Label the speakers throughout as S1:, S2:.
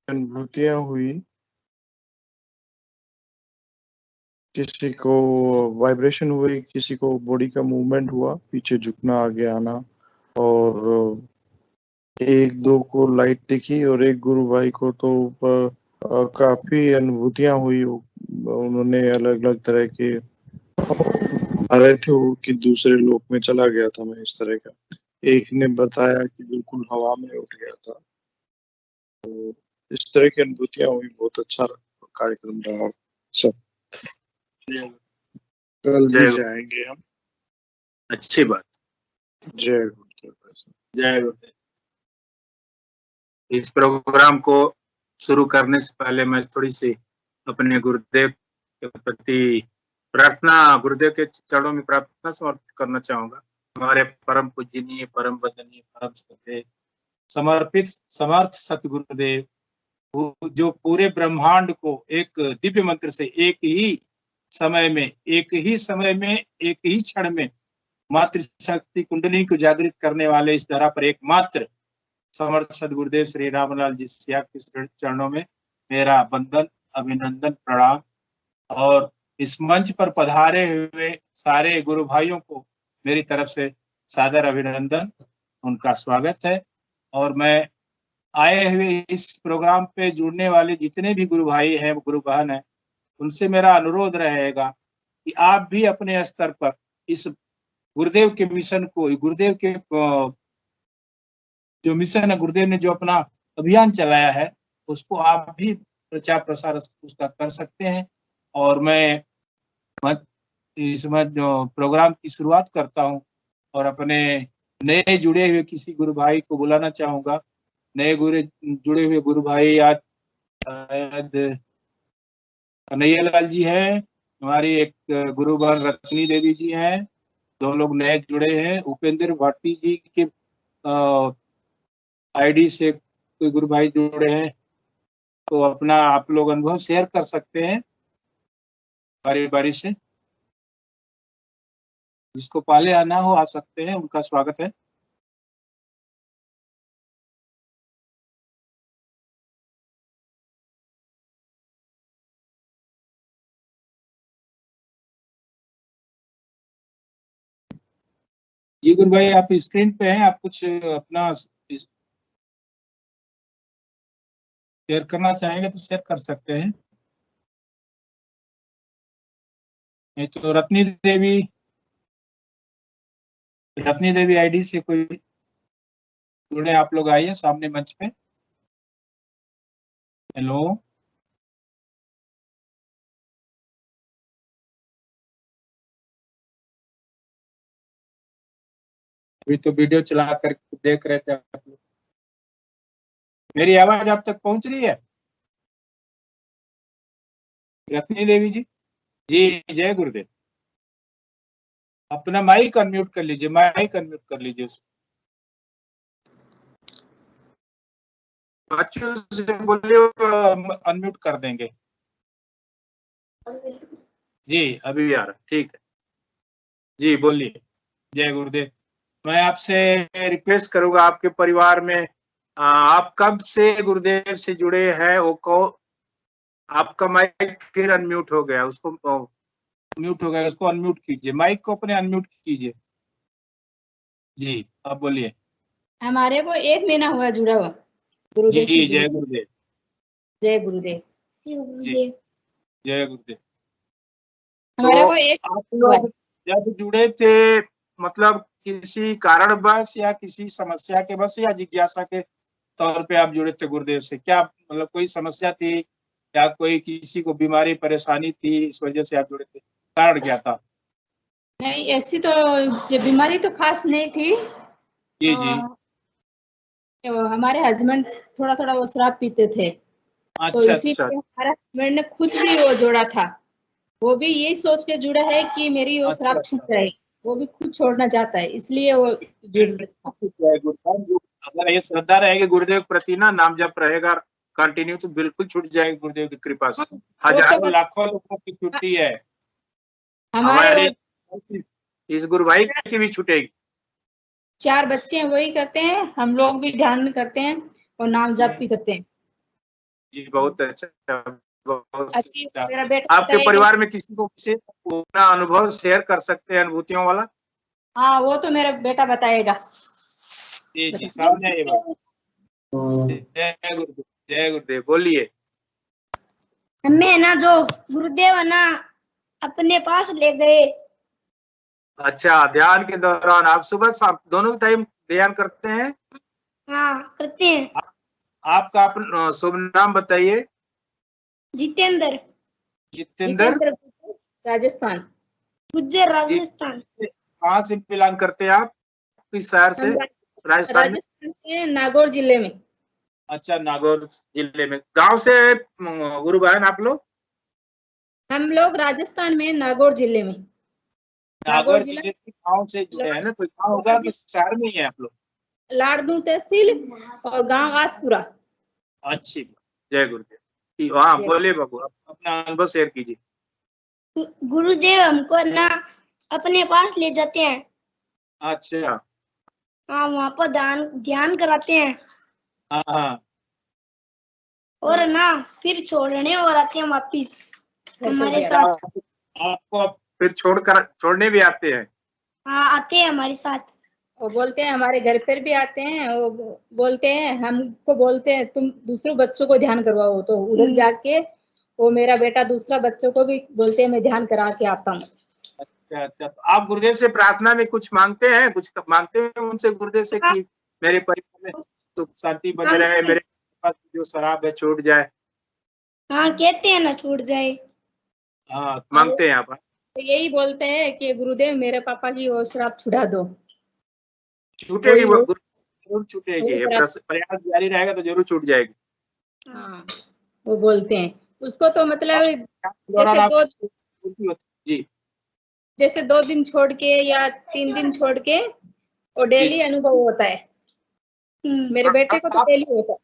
S1: अनुभूतियां हुई, किसी को वाइब्रेशन हुई, किसी को बॉडी का मूवमेंट हुआ, पीछे झुकना, आगे आना, और एक दो को लाइट दिखी और एक गुरु भाई को तो काफी अनुभूतियां हुई। उन्होंने अलग अलग तरह के आ रहे थे वो कि दूसरे लोक में चला गया था मैं, इस तरह का। एक ने बताया कि बिल्कुल हवा में उठ गया था। इस तरह की अनुभूतियां हुई। बहुत अच्छा कार्यक्रम रहा सब। कल भी जाएंगे हम।
S2: अच्छी बात।
S1: जय गुरुदेव।
S2: जय गुरुदेव। इस प्रोग्राम को शुरू करने से पहले मैं थोड़ी सी अपने गुरुदेव के प्रति प्रार्थना, गुरुदेव के चरणों में प्रार्थना समर्पित करना चाहूंगा। हमारे परम पूजनीय, परम वंदनीय, परम श्रद्धेय समर्पित समर्थ सतगुरुदेव, जो पूरे ब्रह्मांड को एक दिव्य मंत्र से एक ही समय में, एक ही क्षण में मातृशक्ति कुंडली को जागृत करने वाले इस धरा पर एकमात्र समर्थ सदगुरुदेव श्री रामलाल जी सिया के चरणों में मेरा वंदन, अभिनंदन, प्रणाम। और इस मंच पर पधारे हुए सारे गुरु भाइयों को मेरी तरफ से सादर अभिनंदन, उनका स्वागत है। और मैं आए हुए इस प्रोग्राम पे जुड़ने वाले जितने भी गुरु भाई हैं, गुरु बहन हैं, उनसे मेरा अनुरोध रहेगा कि आप भी अपने स्तर पर इस गुरुदेव के मिशन को, गुरुदेव के जो मिशन है, गुरुदेव ने जो अपना अभियान चलाया है, उसको आप भी प्रचार प्रसार उसका कर सकते हैं। और मैं इसमें जो प्रोग्राम की शुरुआत करता हूं और अपने नए जुड़े हुए किसी गुरु भाई को बुलाना चाहूंगा। नए जुड़े हुए गुरु भाई आज कन्हैया लाल जी हैं, हमारी एक गुरु बहन रत्नी देवी जी हैं, दो लोग नए जुड़े हैं। उपेंद्र भाटी जी के आईडी से कोई गुरु भाई जुड़े हैं, तो अपना आप लोग अनुभव शेयर कर सकते हैं बारी बारी से। जिसको पहले आना हो आ सकते हैं, उनका स्वागत है। जी गुरु भाई, आप स्क्रीन पे हैं, आप कुछ अपना शेयर करना चाहेंगे तो शेयर कर सकते हैं। नहीं तो रत्नी देवी आईडी से कोई जुड़े, आप लोग आइए सामने मंच पे। हेलो, अभी तो वीडियो चला कर देख रहे थे आप लोग। मेरी आवाज आप तक पहुंच रही है रत्नी देवी जी? जी जय गुरुदेव। अपना माइक अनम्यूट कर लीजिए, माइक अनम्यूट कर लीजिए। बच्चों से बोलिए अनम्यूट कर देंगे। जी अभी आ रहा, ठीक है जी, बोलिए। जय गुरुदेव। मैं आपसे रिक्वेस्ट करूंगा, आपके परिवार में आप कब से गुरुदेव से जुड़े हैं? वो को आपका माइक फिर अनम्यूट हो गया, उसको म्यूट हो गया, उसको अनम्यूट कीजिए, माइक को अपने अनम्यूट कीजिए। जी आप बोलिए।
S3: हमारे को 1 महीना हुआ जुड़ा हुआ गुरुदेव
S2: जी जय गुरुदेव।
S3: जय गुरुदेव। जय गुरुदेव।
S2: जय गुरुदेव।
S3: हमारे को
S2: आप लोग जब जुड़े थे, मतलब किसी कारणवश या किसी समस्या के बस या जिज्ञासा के तौर पे आप जुड़े थे गुरुदेव से? क्या मतलब कोई समस्या थी या कोई किसी को बीमारी परेशानी थी, इस वजह से आप जुड़े थे? कारण क्या था?
S3: नहीं, ऐसी तो बीमारी तो खास नहीं थी
S2: जी जी।
S3: तो हमारे हस्बैंड थोड़ा थोड़ा वो शराब पीते थे।
S2: अच्छा,
S3: तो इसीलिए हमारा हस्बैंड ने खुद भी वो जोड़ा था। वो भी यही सोच के जुड़ा है कि मेरी वो शराब छूट जाए, वो भी खुद छोड़ना चाहता है, इसलिए वो
S2: अगर ये श्रद्धा रहेगी गुरुदेव के प्रति ना, नाम जप रहेगा कंटिन्यू, तो बिल्कुल छूट जाएगी गुरुदेव की कृपा से। हजारों लाखों लोगों की छुट्टी है, हमारे इस गुरु भाई की भी छूटेगी।
S3: 4 बच्चे हैं, वही करते हैं, हम लोग भी ध्यान करते हैं और नाम जप भी करते हैं।
S2: जी बहुत अच्छा, बहुत
S3: अभी
S2: अच्छा।
S3: मेरा बेटा
S2: आपके
S3: बताएगा।
S2: परिवार में किसी को किसी अपना अनुभव शेयर कर सकते हैं अनुभूतियों वाला?
S3: हाँ, वो तो मेरा बेटा बताएगा।
S2: जी जी, सामने आइए बाबू। जय गुरुदेव, जय गुरुदेव, बोलिए।
S4: हमें ना जो गुरुदेव है ना अपने पास ले गए।
S2: अच्छा, ध्यान के दौरान आप सुबह शाम दोनों टाइम ध्यान करते हैं?
S4: हाँ करते हैं।
S2: आपका अपना शुभ नाम बताइए।
S4: जितेंद्र,
S2: जितेंद्र
S3: जितेंद्र, राजस्थान।
S4: गुज्जर,
S2: जी,
S4: राजस्थान।
S2: कहाँ से बिलोंग करते हैं आप, किस शहर से?
S3: हम
S2: राजस्थान में?
S3: राजस्थान के नागौर जिले में।
S2: अच्छा, नागौर जिले में। गांव से गुरु बहन आप लोग?
S3: हम लोग राजस्थान में नागौर जिले में।
S2: नागौर
S3: जिला,
S2: जिले के गांव से जुड़े हैं ना? कोई गांव होगा कि शहर में ही है आप लोग?
S3: लाड़दू तहसील और गांव आसपुरा।
S2: अच्छी, जय गुरुदेव। हाँ
S3: जय।
S2: बोलिए बाबू, अपना अनुभव शेयर कीजिए।
S4: गुरुदेव हमको ना अपने पास ले जाते हैं।
S2: अच्छा,
S4: हाँ वहाँ पर ध्यान कराते हैं
S2: हाँ हाँ,
S4: और ना फिर छोड़ने और आते हैं वापिस हमारे साथ।
S2: आपको अब फिर छोड़ने भी आते हैं?
S4: हाँ आते हैं हमारे साथ।
S3: वो बोलते हैं हमारे घर पर भी आते हैं। वो बोलते हैं, हमको बोलते हैं तुम दूसरों बच्चों को ध्यान करवाओ, तो उधर जाके वो मेरा बेटा दूसरा बच्चों को भी बोलते हैं मैं ध्यान करा के आता हूँ।
S2: अच्छा अच्छा, तो आप गुरुदेव से प्रार्थना में कुछ मांगते हैं, कुछ मांगते हैं उनसे गुरुदेव से कि मेरे परिवार में सुख शांति बने रहे, मेरे पास जो शराब है छूट जाए?
S4: हाँ कहते हैं ना छूट जाए।
S2: हाँ, मांगते हैं आप?
S3: तो यही बोलते हैं कि गुरुदेव मेरे पापा की वो शराब छुड़ा दो।
S2: छूटेगी, वो
S3: वही-
S2: जरूर छूटेगी,
S3: वही
S2: प्रयास जारी रहेगा तो जरूर छूट जाएगी।
S3: हाँ, वो बोलते हैं उसको तो मतलब
S2: दौरान आप
S3: जैसे
S2: जी
S3: जैसे 2 दिन छोड़ के या 3 दिन छोड़ के वो डेली अनुभव होता है। मेरे बेटे को तो
S2: आप
S3: डेली होता है।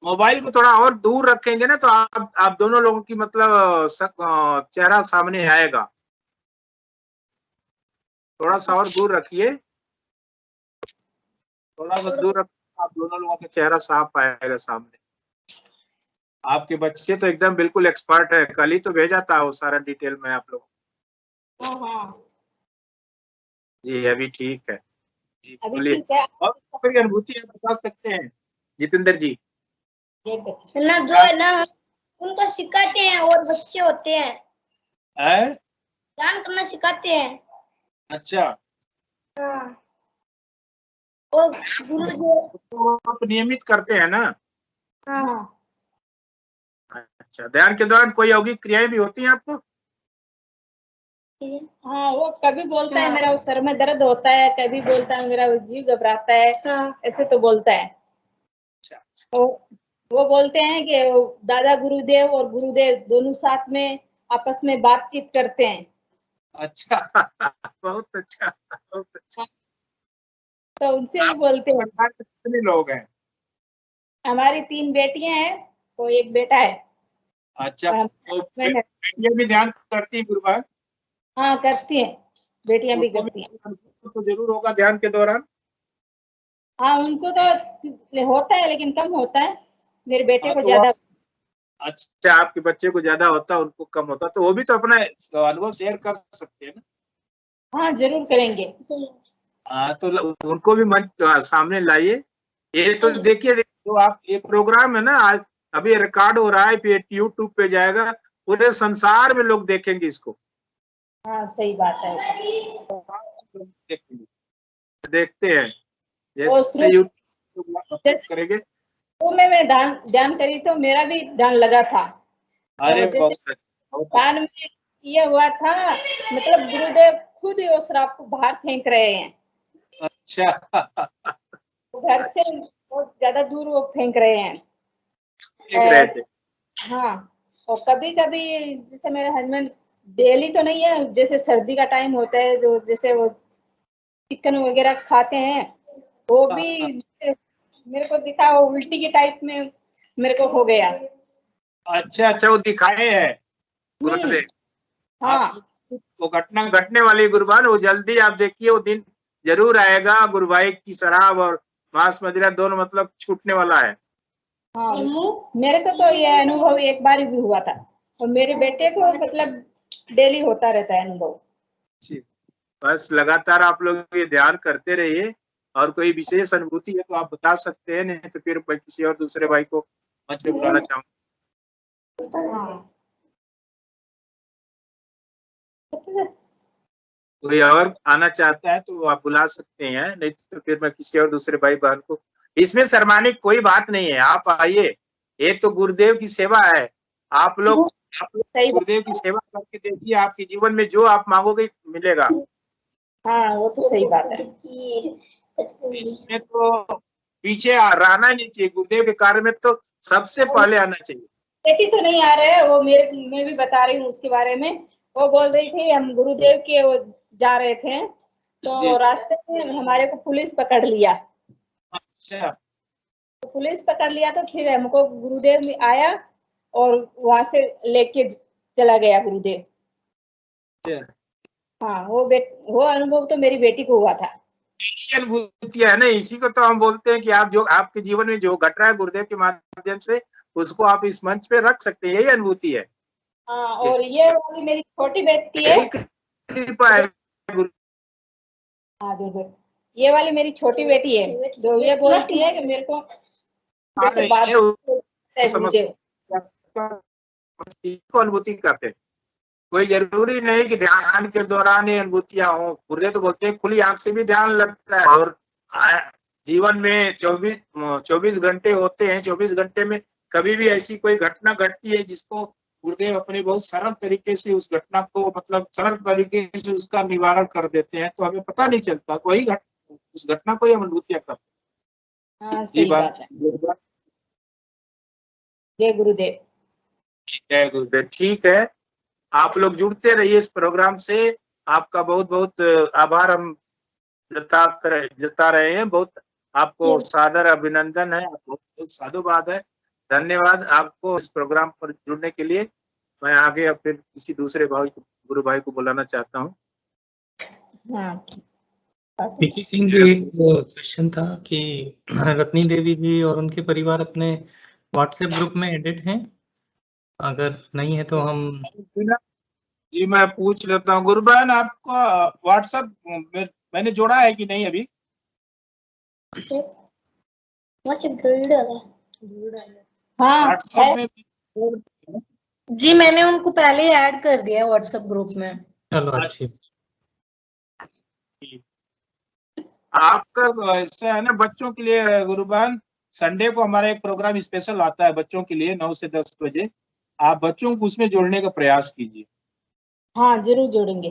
S2: मोबाइल को थोड़ा और दूर रखेंगे ना तो आप दोनों लोगों की मतलब चेहरा सामने आएगा। थोड़ा सा और दूर रखिए, थोड़ा सा दूर रख, आप दोनों लोगों का चेहरा साफ आएगा सामने। आपके बच्चे तो एकदम बिल्कुल एक्सपर्ट है, कल ही तो भेजा था वो सारा डिटेल में आप लोग।
S3: हाँ,
S2: जी अभी ठीक है जी,
S3: अभी
S2: बोलिए।
S3: ठीक है।
S2: और कोई अनुभूति आप बता सकते हैं जितेंद्र जी?
S4: ना जो है ना उनको सिखाते हैं और बच्चे होते हैं ध्यान करना सिखाते हैं।
S2: अच्छा,
S4: हाँ और गुरु जो
S2: तो आप नियमित करते हैं ना?
S4: हाँ
S2: अच्छा, ध्यान के दौरान कोई यौगिक क्रियाएं भी होती हैं आपको?
S3: हाँ, वो कभी बोलता है मेरा सर में दर्द होता है, कभी बोलता है मेरा जीव घबराता है। ऐसे तो बोलता है।
S2: अच्छा,
S3: वो बोलते हैं कि दादा गुरुदेव और गुरुदेव दोनों साथ में आपस में बातचीत करते हैं।
S2: अच्छा बहुत अच्छा, बहुत अच्छा।
S3: तो उनसे भी बोलते हैं।
S2: परिवार में कितने लोग हैं?
S3: हमारी 3 बेटियां हैं, तो एक बेटा है।
S2: अच्छा, तो
S3: मैंने
S2: बेटियां भी ध्यान करती हैं गुरुवार?
S3: हाँ करती हैं, बेटियां भी
S2: उनको
S3: करती हैं।
S2: तो जरूर होगा ध्यान के दौरान?
S3: हाँ, उनको तो होता है लेकिन कम होता है। मेरे बेटे को
S2: तो
S3: ज्यादा।
S2: अच्छा, आपके बच्चे को ज्यादा होता है, उनको कम होता है, तो वो भी तो अपना अनुभव शेयर कर सकते हैं ना?
S3: हाँ जरूर करेंगे।
S2: हाँ, तो उनको भी सामने लाइए। ये तो देखिए, जो आप ये प्रोग्राम है ना आज अभी रिकॉर्ड हो रहा है, फिर यूट्यूब पे जाएगा, पूरे संसार में लोग देखेंगे इसको।
S3: हाँ सही बात है।
S2: देखते हैं जैसे यूट्यूब करेंगे।
S3: तो मैं ध्यान करी तो मेरा भी ध्यान लगा था।
S2: अरे
S3: जैसे
S2: बहुत
S3: ध्यान में ये हुआ था, मतलब गुरुदेव खुद ही उस शराब को बाहर फेंक रहे हैं।
S2: अच्छा
S3: घर से बहुत ज्यादा दूर वो फेंक रहे हैं।
S2: देख रहे थे?
S3: हाँ, और कभी कभी जैसे मेरे हस्बैंड डेली तो नहीं है, जैसे सर्दी का टाइम होता है जो जैसे वो चिकन वगैरह खाते हैं, वो भी मेरे को दिखा, वो उल्टी के टाइप में मेरे को हो गया।
S2: अच्छा अच्छा, वो दिखाए है गुरुदेव?
S3: हाँ
S2: वो घटना घटने वाली गुरुबान, वो जल्दी आप देखिए, वो दिन जरूर आएगा। गुरु भाई की शराब और मांस मदिरा दोनों मतलब छूटने वाला है।
S3: हाँ, मेरे को तो ये अनुभव एक बार ही भी हुआ था और मेरे बेटे को मतलब डेली होता रहता है अनुभव।
S2: बस लगातार आप लोग ये ध्यान करते रहिए, और कोई विशेष अनुभूति है तो आप बता सकते हैं, नहीं तो फिर मैं किसी और दूसरे भाई को मंच पे बुलाना चाहूंगा। कोई और आना चाहता है तो आप बुला सकते हैं, नहीं तो फिर मैं किसी और दूसरे भाई बहन को। इसमें शर्माने की कोई बात नहीं है, आप आइए, ये तो गुरुदेव की सेवा है। आप लोग गुरुदेव की सेवा करके देखिए, आपके जीवन में जो आप मांगोगे मिलेगा।
S3: हाँ, वो तो सही बात है।
S2: इसमें तो पीछे रहना नहीं चाहिए, गुरुदेव के कार्य में तो सबसे पहले आना चाहिए।
S3: बेटी तो नहीं आ रहे है, वो मैं भी बता रही हूँ उसके बारे में। वो बोल रही थी हम गुरुदेव के वो जा रहे थे तो रास्ते में हमारे को पुलिस पकड़ लिया।
S2: अच्छा।
S3: तो पुलिस पकड़ लिया तो फिर हमको गुरुदेव में आया और वहां से लेके चला गया गुरुदेव। हाँ, वो अनुभव तो मेरी बेटी को हुआ था।
S2: अनुभूतियां है ना, इसी को तो हम बोलते हैं कि आप जो आपके जीवन में जो घट रहा है गुरुदेव के माध्यम से, उसको आप इस मंच पे रख सकते हैं, यही अनुभूति है।
S3: हाँ, और ये वाली मेरी छोटी बेटी है।
S2: कृपा है।
S3: हाँ, ये वाली मेरी छोटी बेटी है जो ये बोलती है कि मेरे को
S2: अनुभूति करते, कोई जरूरी नहीं कि ध्यान के दौरान ही अनुभूतियां हो। गुरुदेव तो बोलते हैं खुली आंख से भी ध्यान लगता है, और जीवन में 24 घंटे होते हैं, 24 घंटे में कभी भी ऐसी कोई घटना घटती है जिसको गुरुदेव अपने बहुत सरल तरीके से उस घटना को मतलब सरल तरीके से उसका निवारण कर देते हैं, तो हमें पता नहीं चलता, वही उस घटना को ही हम अनुभूतियां करते हैं।
S3: हाँ, सही बात है। जय गुरुदेव।
S2: जय गुरुदेव। ठीक है, आप लोग जुड़ते रहिए इस प्रोग्राम से। आपका बहुत बहुत आभार हम जता रहे हैं। बहुत आपको सादर अभिनंदन है, बहुत बहुत साधुवाद है, धन्यवाद आपको इस प्रोग्राम पर जुड़ने के लिए। मैं आगे अब फिर किसी दूसरे गुरु भाई को बुलाना चाहता हूँ।
S5: पीके सिंह जी, एक क्वेश्चन था कि रत्नी देवी जी और उनके परिवार अपने व्हाट्सएप ग्रुप में एडिट हैं? अगर नहीं है तो हम
S2: जी मैं पूछ लेता हूँ। गुरु बहन, आपको व्हाट्सएप मैंने जोड़ा है कि नहीं अभी?
S3: हाँ,
S6: जी मैंने उनको पहले ही ऐड कर दिया है व्हाट्सएप ग्रुप में।
S5: चलो अच्छी।
S2: आपका ऐसा है ना, बच्चों के लिए गुरु बहन, संडे को हमारा एक प्रोग्राम स्पेशल आता है बच्चों के लिए 9 से 10 बजे। आप बच्चों को उसमें जोड़ने का प्रयास कीजिए।
S3: हाँ, जरूर जोड़ेंगे।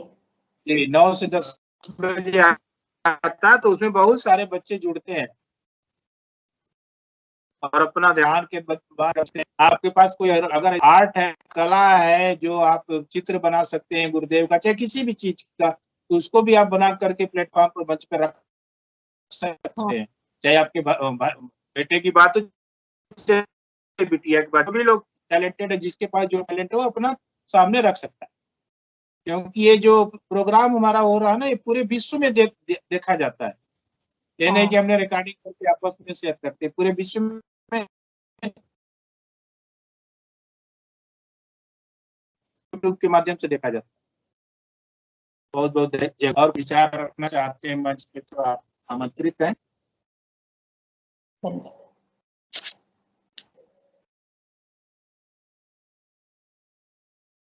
S2: 9 से 10 बजे आता है, तो उसमें बहुत सारे बच्चे जुड़ते हैं और अपना ध्यान के बाद रखते हैं। आपके पास कोई अगर आर्ट है, कला है, जो आप चित्र बना सकते हैं गुरुदेव का, चाहे किसी भी चीज का, तो उसको भी आप बना करके प्लेटफॉर्म पर मंच पर रख सकते हैं। चाहे आपके बेटे की बात हो, चाहे बिटिया की बात, सभी लोग टैलेंटेड है, जिसके पास जो टैलेंट है वो अपना सामने रख सकता है। क्योंकि ये जो प्रोग्राम हमारा हो रहा है ना, ये पूरे विश्व में देखा जाता है। ये नहीं कि हमने रिकॉर्डिंग करके आपस में शेयर करते, पूरे विश्व में यूट्यूब के माध्यम से देखा जाता है। बहुत बहुत जगह और विचार रखना चाहते हैं मंच पे तो आप आमंत्रित हैं।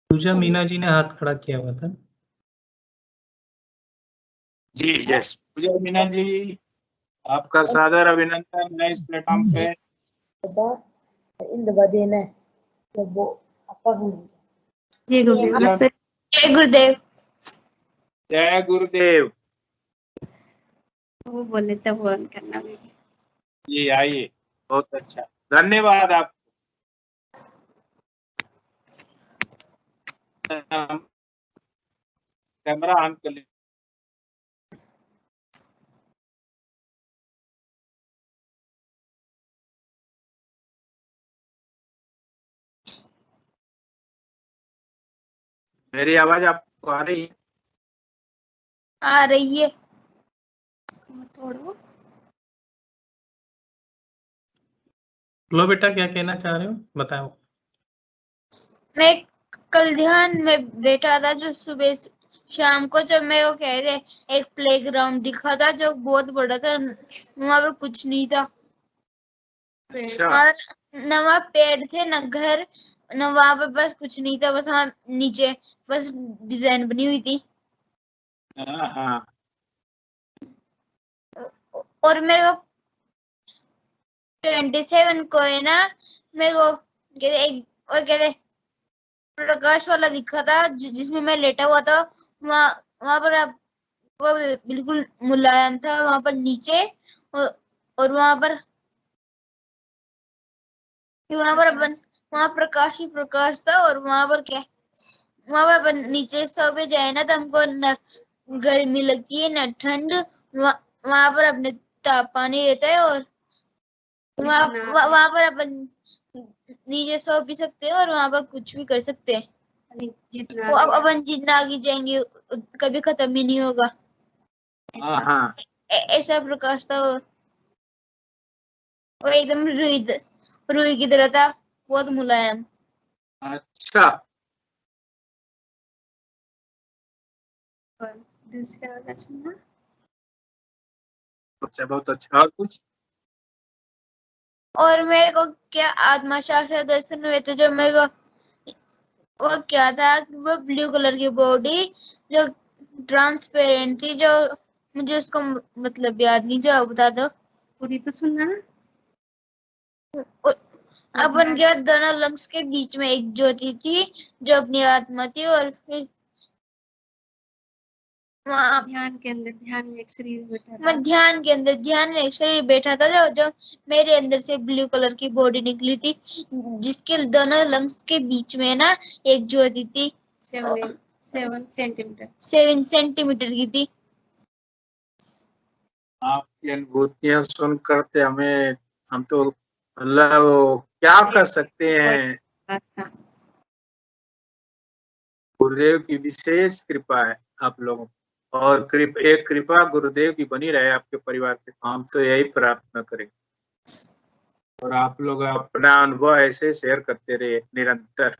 S5: पूजा मीना जी ने हाथ खड़ा किया हुआ था।
S2: जी यस, पूजा मीना जी, आपका सादर अभिनंदन है इस प्लेटफॉर्म पे।
S4: जय गुरुदेव।
S2: जय गुरुदेव।
S4: वो बोले तो फोन करना।
S2: जी आइए, बहुत अच्छा, धन्यवाद आपको। कैमरा ऑन कर लीजिए। मेरी आवाज आपको आ रही है?
S4: आ रही है। इसको मत तोड़ो।
S5: लो बेटा, क्या कहना चाह रहे हो, बताओ।
S4: मैं कल ध्यान में बैठा था, जो सुबह शाम को जब मेरे को कह रहे एक प्लेग्राउंड दिखा था जो बहुत बड़ा था, वहां पर कुछ नहीं था।
S2: अच्छा।
S4: और न वहाँ पेड़ थे न घर, न वहां पर, बस कुछ नहीं था, बस वहाँ नीचे बस डिजाइन बनी हुई थी।
S2: हाँ।
S4: और मेरे को 27 को है ना, मेरे को कहते प्रकाश वाला दिखा था जिसमें मैं लेटा हुआ था। वहाँ वहां पर वो बिल्कुल मुलायम था वहां पर नीचे, और वहां प्रकाश ही प्रकाश था। और वहां पर क्या, वहां पर अपन नीचे सो जाए ना तो हमको न गर्मी लगती है न ठंड। वहां पर अपने ताप पानी रहता है, और वहां पर अपन नीचे सो भी सकते हैं और वहां पर कुछ भी कर सकते हैं। वो अब अपन जितना आगे जाएंगे कभी खत्म ही नहीं होगा।
S2: हाँ।
S4: ऐसा प्रकाश था वो एकदम रुई की तरह था, बहुत मुलायम।
S2: अच्छा।
S7: और दूसरा वाला सुनना।
S2: अच्छा, बहुत अच्छा। और कुछ?
S4: और मेरे को क्या आत्मा साक्षात दर्शन हुए थे, जो मेरे को वो क्या था, वो ब्लू कलर की बॉडी जो ट्रांसपेरेंट थी, जो मुझे उसका मतलब याद नहीं, जो आप बता दो।
S7: पूरी तो सुनना ना।
S4: अपन क्या दोनों लंग्स के बीच में एक ज्योति थी जो अपनी आत्मा थी, और फिर
S7: ध्यान के अंदर ध्यान में एक शरीर बैठा था।
S4: मैं ध्यान के अंदर ध्यान में एक शरीर बैठा था, जो मेरे अंदर से ब्लू कलर की बॉडी निकली थी, जिसके दोनों लंग्स के बीच में ना एक ज्योति थी। 7 सेंटीमीटर की थी।
S2: आपकी अनुभूतियां सुनकर ते हम तो अल्लाह वो क्या कर सकते हैं। गुरुदेव की विशेष कृपा है आप लोगों को, और एक कृपा गुरुदेव की बनी रहे आपके परिवार पे। हम तो यही प्रार्थना करेंगे, और आप लोग अपना अनुभव ऐसे शेयर करते रहे निरंतर।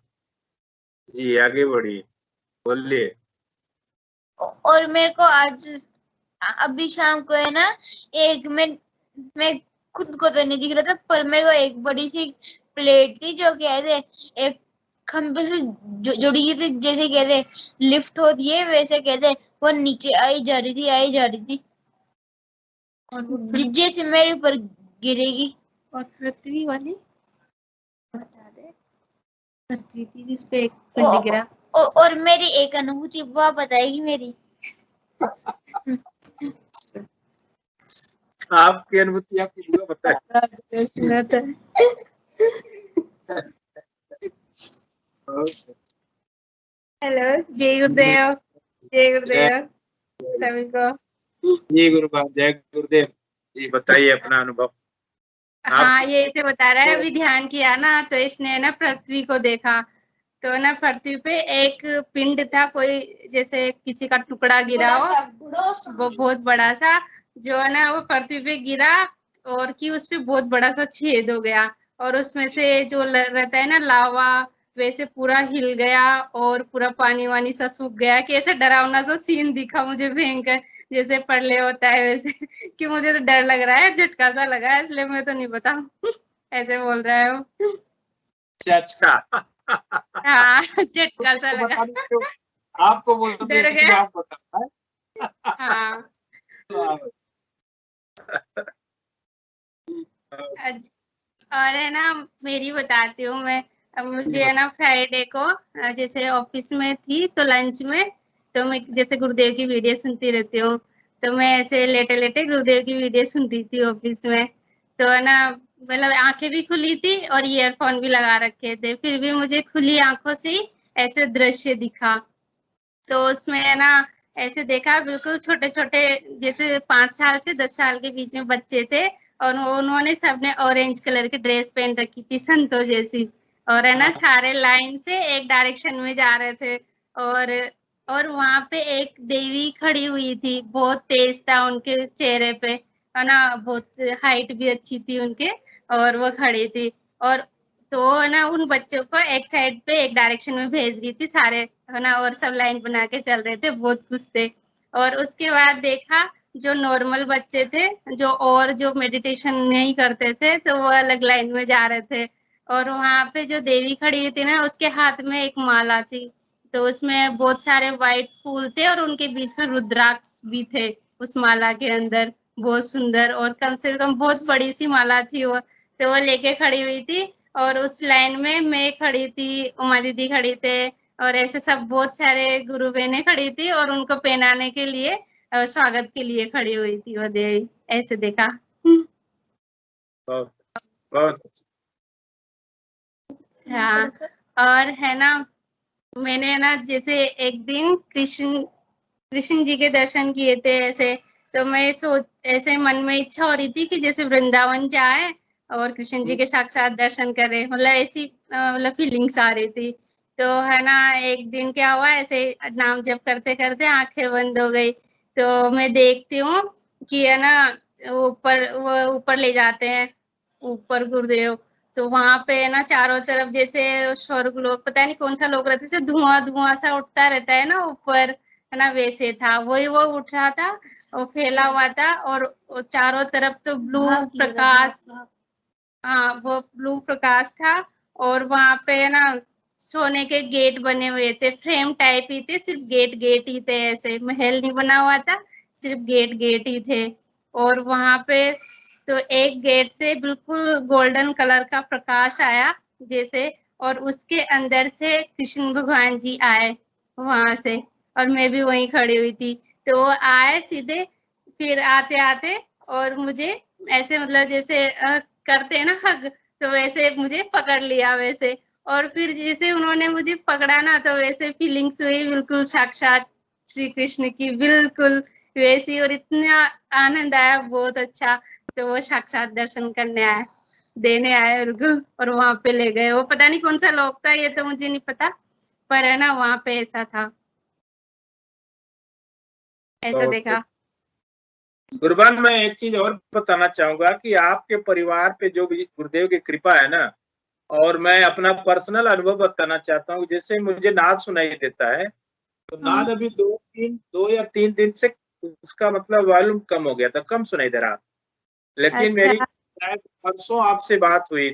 S2: जी आगे बढ़िए, बोलिए।
S4: और मेरे को आज अभी शाम को है ना, एक मैं खुद को तो नहीं दिख रहा था, पर मेरे को एक बड़ी सी प्लेट थी जो कहते एक खंबे से जुड़ी हुई थी, जैसे कहते लिफ्ट होती है वैसे कहते वो नीचे आई जा रही थी जैसे मेरे ऊपर गिरेगी।
S7: और पृथ्वी वाली बता दे, पृथ्वी थी जिसपे एक पिंड गिरा।
S4: और मेरी एक अनुभूति वो बताएगी मेरी।
S2: आपकी अनुभूति आपकी बुआ बताए।
S7: सुना था। हेलो, जय गुरुदेव। जय गुरुदेव सभी को।
S2: जी गुरुदेव, जय गुरुदेव जी। बताइए अपना अनुभव।
S7: हाँ, ये ऐसे बता रहा है, अभी ध्यान किया ना तो इसने ना पृथ्वी को देखा, तो ना पृथ्वी पे एक पिंड था, कोई जैसे किसी का टुकड़ा गिरा हो, वो बहुत बड़ा सा, जो है ना वो पृथ्वी पे गिरा, और कि उस पे बहुत बड़ा सा छेद हो गया, और उसमें से जो रहता है ना लावा, वैसे पूरा हिल गया और पूरा पानी वानी सा सूख गया, कि ऐसे डरावना सा सीन दिखा मुझे भयंकर, जैसे प्रलय होता है वैसे। कि मुझे तो डर लग रहा है, झटका सा लगा है, इसलिए मैं तो नहीं बताऊं। ऐसे बोल रहा है वो।
S2: अच्छा।
S7: हाँ, झटका सा लगा।
S2: आपको बोलते
S7: डर गया।
S2: आप बताओ।
S7: हाँ। और है ना, मेरी बताती हूँ मैं। मुझे है ना फ्राइडे को जैसे ऑफिस में थी तो लंच में, तो मैं जैसे गुरुदेव की वीडियो सुनती रहती हूँ, तो मैं ऐसे लेटे लेटे गुरुदेव की वीडियो सुनती थी ऑफिस में। तो है ना, मतलब आंखें भी खुली थी और ईयरफोन भी लगा रखे थे, फिर भी मुझे खुली आंखों से ऐसे दृश्य दिखा। तो उसमें है ना ऐसे देखा, बिल्कुल छोटे छोटे जैसे 5 साल से 10 साल के बीच में बच्चे थे, और उन्होंने सबने ऑरेंज कलर की ड्रेस पहन रखी थी संतों जैसी, और है ना सारे लाइन से एक डायरेक्शन में जा रहे थे। और वहां पे एक देवी खड़ी हुई थी, बहुत तेज था उनके चेहरे पे, है ना, बहुत हाइट भी अच्छी थी उनके, और वो खड़ी थी, और तो है ना उन बच्चों को एक साइड पे एक डायरेक्शन में भेज रही थी सारे, है ना, और सब लाइन बना के चल रहे थे, बहुत खुश थे। और उसके बाद देखा जो नॉर्मल बच्चे थे, जो मेडिटेशन नहीं करते थे, तो वो अलग लाइन में जा रहे थे। और वहां पे जो देवी खड़ी हुई थी ना, उसके हाथ में एक माला थी, तो उसमें बहुत सारे व्हाइट फूल थे, और उनके बीच में रुद्राक्ष भी थे उस माला के अंदर, बहुत सुंदर, और कम से कम बहुत बड़ी सी माला थी वो, तो वो लेके खड़ी हुई थी। और उस लाइन में मैं खड़ी थी, उमा दीदी खड़ी थे, और ऐसे सब बहुत सारे गुरु बहनें खड़ी थी, और उनको पहनाने के लिए, स्वागत के लिए खड़ी हुई थी वो देवी, ऐसे देखा।
S2: बहुत बहुत
S7: हाँ, और है ना, मैंने ना जैसे एक दिन कृष्ण जी के दर्शन किए थे ऐसे, तो मैं ऐसे मन में इच्छा हो रही थी कि जैसे वृंदावन जाए और कृष्ण जी के साक्षात दर्शन करे, मतलब ऐसी मतलब फीलिंग्स आ रही थी। तो है ना, एक दिन क्या हुआ, ऐसे नाम जप करते करते आंखें बंद हो गई, तो मैं देखती हूँ कि है ना वो ऊपर ले जाते हैं, ऊपर गुरुदेव, तो वहां पे है ना चारों तरफ जैसे स्वर्ग लोग, पता नहीं कौन सा लोग रहते, जैसे धुआं धुआं सा उठता रहता है ना ऊपर, है ना, वैसे था, वही वो उठ रहा था, वो फैला हुआ था, और चारों तरफ तो ब्लू प्रकाश, हाँ वो ब्लू प्रकाश था। और वहां पे है ना सोने के गेट बने हुए थे, फ्रेम टाइप ही थे, सिर्फ गेट ही थे, ऐसे महल नहीं बना हुआ था, सिर्फ गेट ही थे। और वहां पे तो एक गेट से बिल्कुल गोल्डन कलर का प्रकाश आया जैसे, और उसके अंदर से कृष्ण भगवान जी आए वहां से, और मैं भी वहीं खड़ी हुई थी, तो वो आए सीधे, फिर आते आते और मुझे ऐसे मतलब जैसे करते हैं ना हग, तो वैसे मुझे पकड़ लिया वैसे, और फिर जैसे उन्होंने मुझे पकड़ा ना, तो वैसे फीलिंग्स हुई बिल्कुल साक्षात श्री कृष्ण की, बिल्कुल वैसी, और इतना आनंद आया, बहुत अच्छा। तो वो साक्षात दर्शन करने आए, देने आए बिल्कुल, और वहां पे ले गए, वो पता नहीं कौन सा लोग था, ये तो मुझे नहीं पता, पर है ना वहां पे ऐसा था, ऐसा देखा।
S2: गुरबान, मैं एक चीज और बताना चाहूंगा कि आपके परिवार पे जो भी गुरुदेव की कृपा है ना, और मैं अपना पर्सनल अनुभव बताना चाहता हूँ, जैसे मुझे नाद सुनाई देता है, तो नाद अभी 2 या 3 दिन से उसका मतलब वॉल्यूम कम हो गया था, कम सुनाई दे रहा था, लेकिन
S7: अच्छा।
S2: मेरी परसों आपसे बात हुई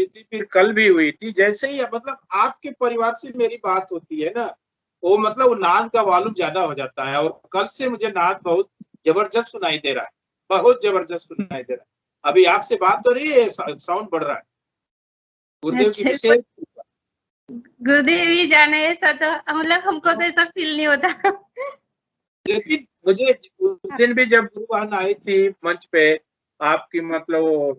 S2: थी, फिर कल भी हुई थी, जैसे ही मतलब आपके परिवार से मेरी बात होती है ना, वो मतलब वो नाद का वॉल्यूम ज्यादा हो जाता है, और कल से मुझे नाद बहुत जबरदस्त सुनाई दे रहा है, बहुत जबरदस्त सुनाई दे रहा है। अभी आपसे बात हो रही है, साउंड बढ़ रहा है, गुरुदेव की विशेष।
S7: गुरुदेव ही जाने, ऐसा तो मतलब हमको तो ऐसा फील नहीं होता।
S2: लेकिन मुझे उस दिन भी जब गुरुवान आई थी मंच पे, आपकी मतलब वो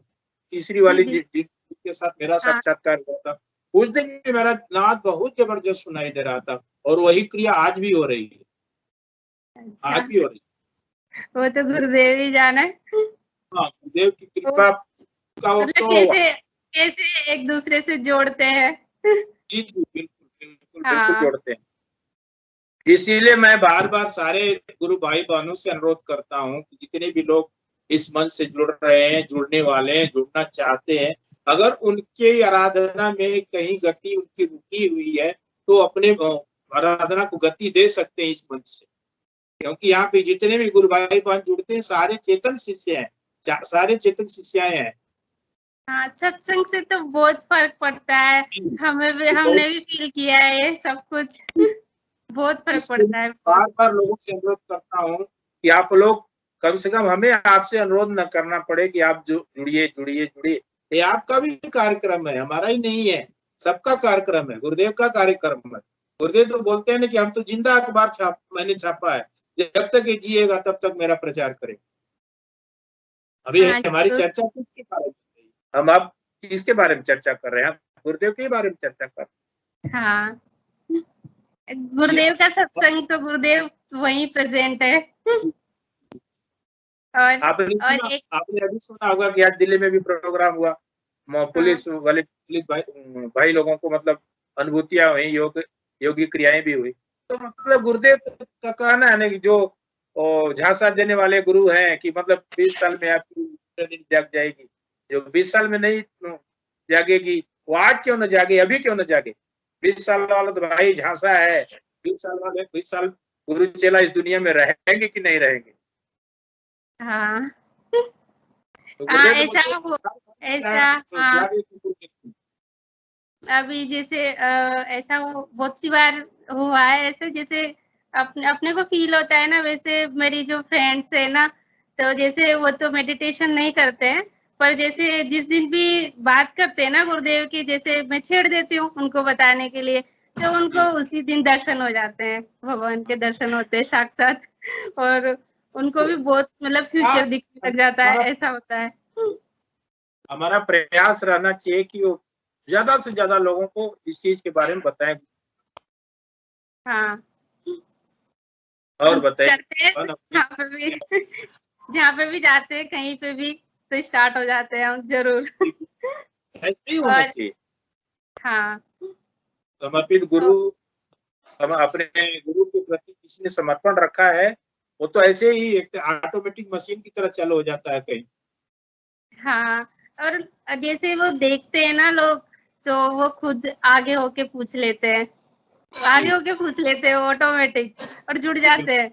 S2: तीसरी वाली जिनके साथ मेरा साक्षात्कार हुआ था, उस दिन भी मेरा नाद बहुत जबरदस्त सुनाई दे रहा था, और वही क्रिया आज भी हो रही है।
S7: अच्छा।
S2: आज भी हो रही है,
S7: वो तो गुरुदेव ही जाने।
S2: हाँ, गुरुदेव की कृपा का वो
S7: मतलब
S2: तो
S7: कैसे एक दूसरे से जोड़ते हैं।
S2: जी बिल्कुल बिल्कुल
S7: हाँ।
S2: बिल्कुल जोड़ते हैं। इसीलिए मैं बार बार सारे गुरु भाई बहनों से अनुरोध करता हूँ कि जितने भी लोग इस मंच से जुड़ रहे हैं, जुड़ने वाले हैं, जुड़ना चाहते हैं, अगर उनके आराधना में कहीं गति उनकी रुकी हुई है, तो अपने आराधना को गति दे सकते हैं इस मंच से, क्योंकि यहाँ पे जितने भी गुरु भाई बहन जुड़ते हैं सारे चेतन शिष्य हैं, सारे चेतन शिष्याएं हैं।
S7: हाँ, सत्संग से तो बहुत फर्क पड़ता है, हमने भी फील किया है ये सब कुछ, बहुत फर्क पड़ता है।
S2: बार बार लोगों से अनुरोध करता हूँ कि आप लोग कम से कम, हमें आपसे अनुरोध न करना पड़े कि आप जुड़िए जुड़िए जुड़िए, ये आपका भी कार्यक्रम है, हमारा ही नहीं है, सबका कार्यक्रम है, गुरुदेव का कार्यक्रम है। गुरुदेव तो बोलते हैं ना कि हम तो जिंदा अखबार मैंने छापा है, जब तक ये जिएगा तब तक मेरा प्रचार करें। अभी हमारी चर्चा किसके बारे में, हम आप किसके बारे में चर्चा कर रहे हैं? गुरुदेव के बारे में चर्चा कर रहे हैं।
S7: हाँ, गुरुदेव का सत्संग तो गुरुदेव वहीं प्रेजेंट है। और
S2: आपने अभी सुना होगा कि आज दिल्ली में भी प्रोग्राम हुआ, पुलिस वाले पुलिस भाई लोगों को मतलब अनुभूतियां हुई, योगी क्रियाएं भी हुई, तो मतलब गुरुदेव का कहना है ना कि जो वो झांसा देने वाले गुरु हैं कि मतलब 20 साल में आपकी नींद जाग जाएगी। जो 20 साल में नहीं जागेगी वो आज क्यों न जागे, अभी क्यों न जागे। 20 साल वाला तो भाई झांसा है। 20 साल वाले 20 साल गुरु चेला इस दुनिया में रहेंगे कि नहीं रहेंगे।
S7: हाँ
S2: तो
S7: हाँ
S2: गुरुदेव
S7: ऐसा हाँ अभी जैसे ऐसा बहुत सी बार हुआ है ऐसे, जैसे अपने को फील होता है ना, वैसे मेरी जो फ्रेंड्स है ना, तो जैसे वो तो मेडिटेशन नहीं करते हैं, पर जैसे जिस दिन भी बात करते हैं ना गुरुदेव की, जैसे मैं छेड़ देती हूँ उनको बताने के लिए, तो उनको उसी दिन दर्शन हो जाते हैं, भगवान के दर्शन होते हैं साक्षात, और उनको भी बहुत मतलब फ्यूचर दिखने लग जाता है, ऐसा होता है।
S2: हमारा प्रयास रहना चाहिए कि वो ज्यादा से ज्यादा लोगों को इस चीज के बारे में बताएं।
S7: हाँ
S2: और बताइए।
S7: करते हैं, जहाँ पे भी जाते हैं कहीं पे भी तो स्टार्ट हो जाते हैं हम जरूर।
S2: ऐसे ही होना चाहिए।
S7: हाँ
S2: समर्पित गुरु, हम अपने गुरु के प्रति किसने समर्पण रखा है, वो तो ऐसे ही एक ऑटोमेटिक मशीन की तरह चालू हो जाता है कहीं।
S7: हाँ, और जैसे वो देखते हैं ना लोग, तो वो खुद आगे होके पूछ लेते हैं, आगे होके पूछ लेते हैं ऑटोमेटिक, और जुड़ जाते हैं।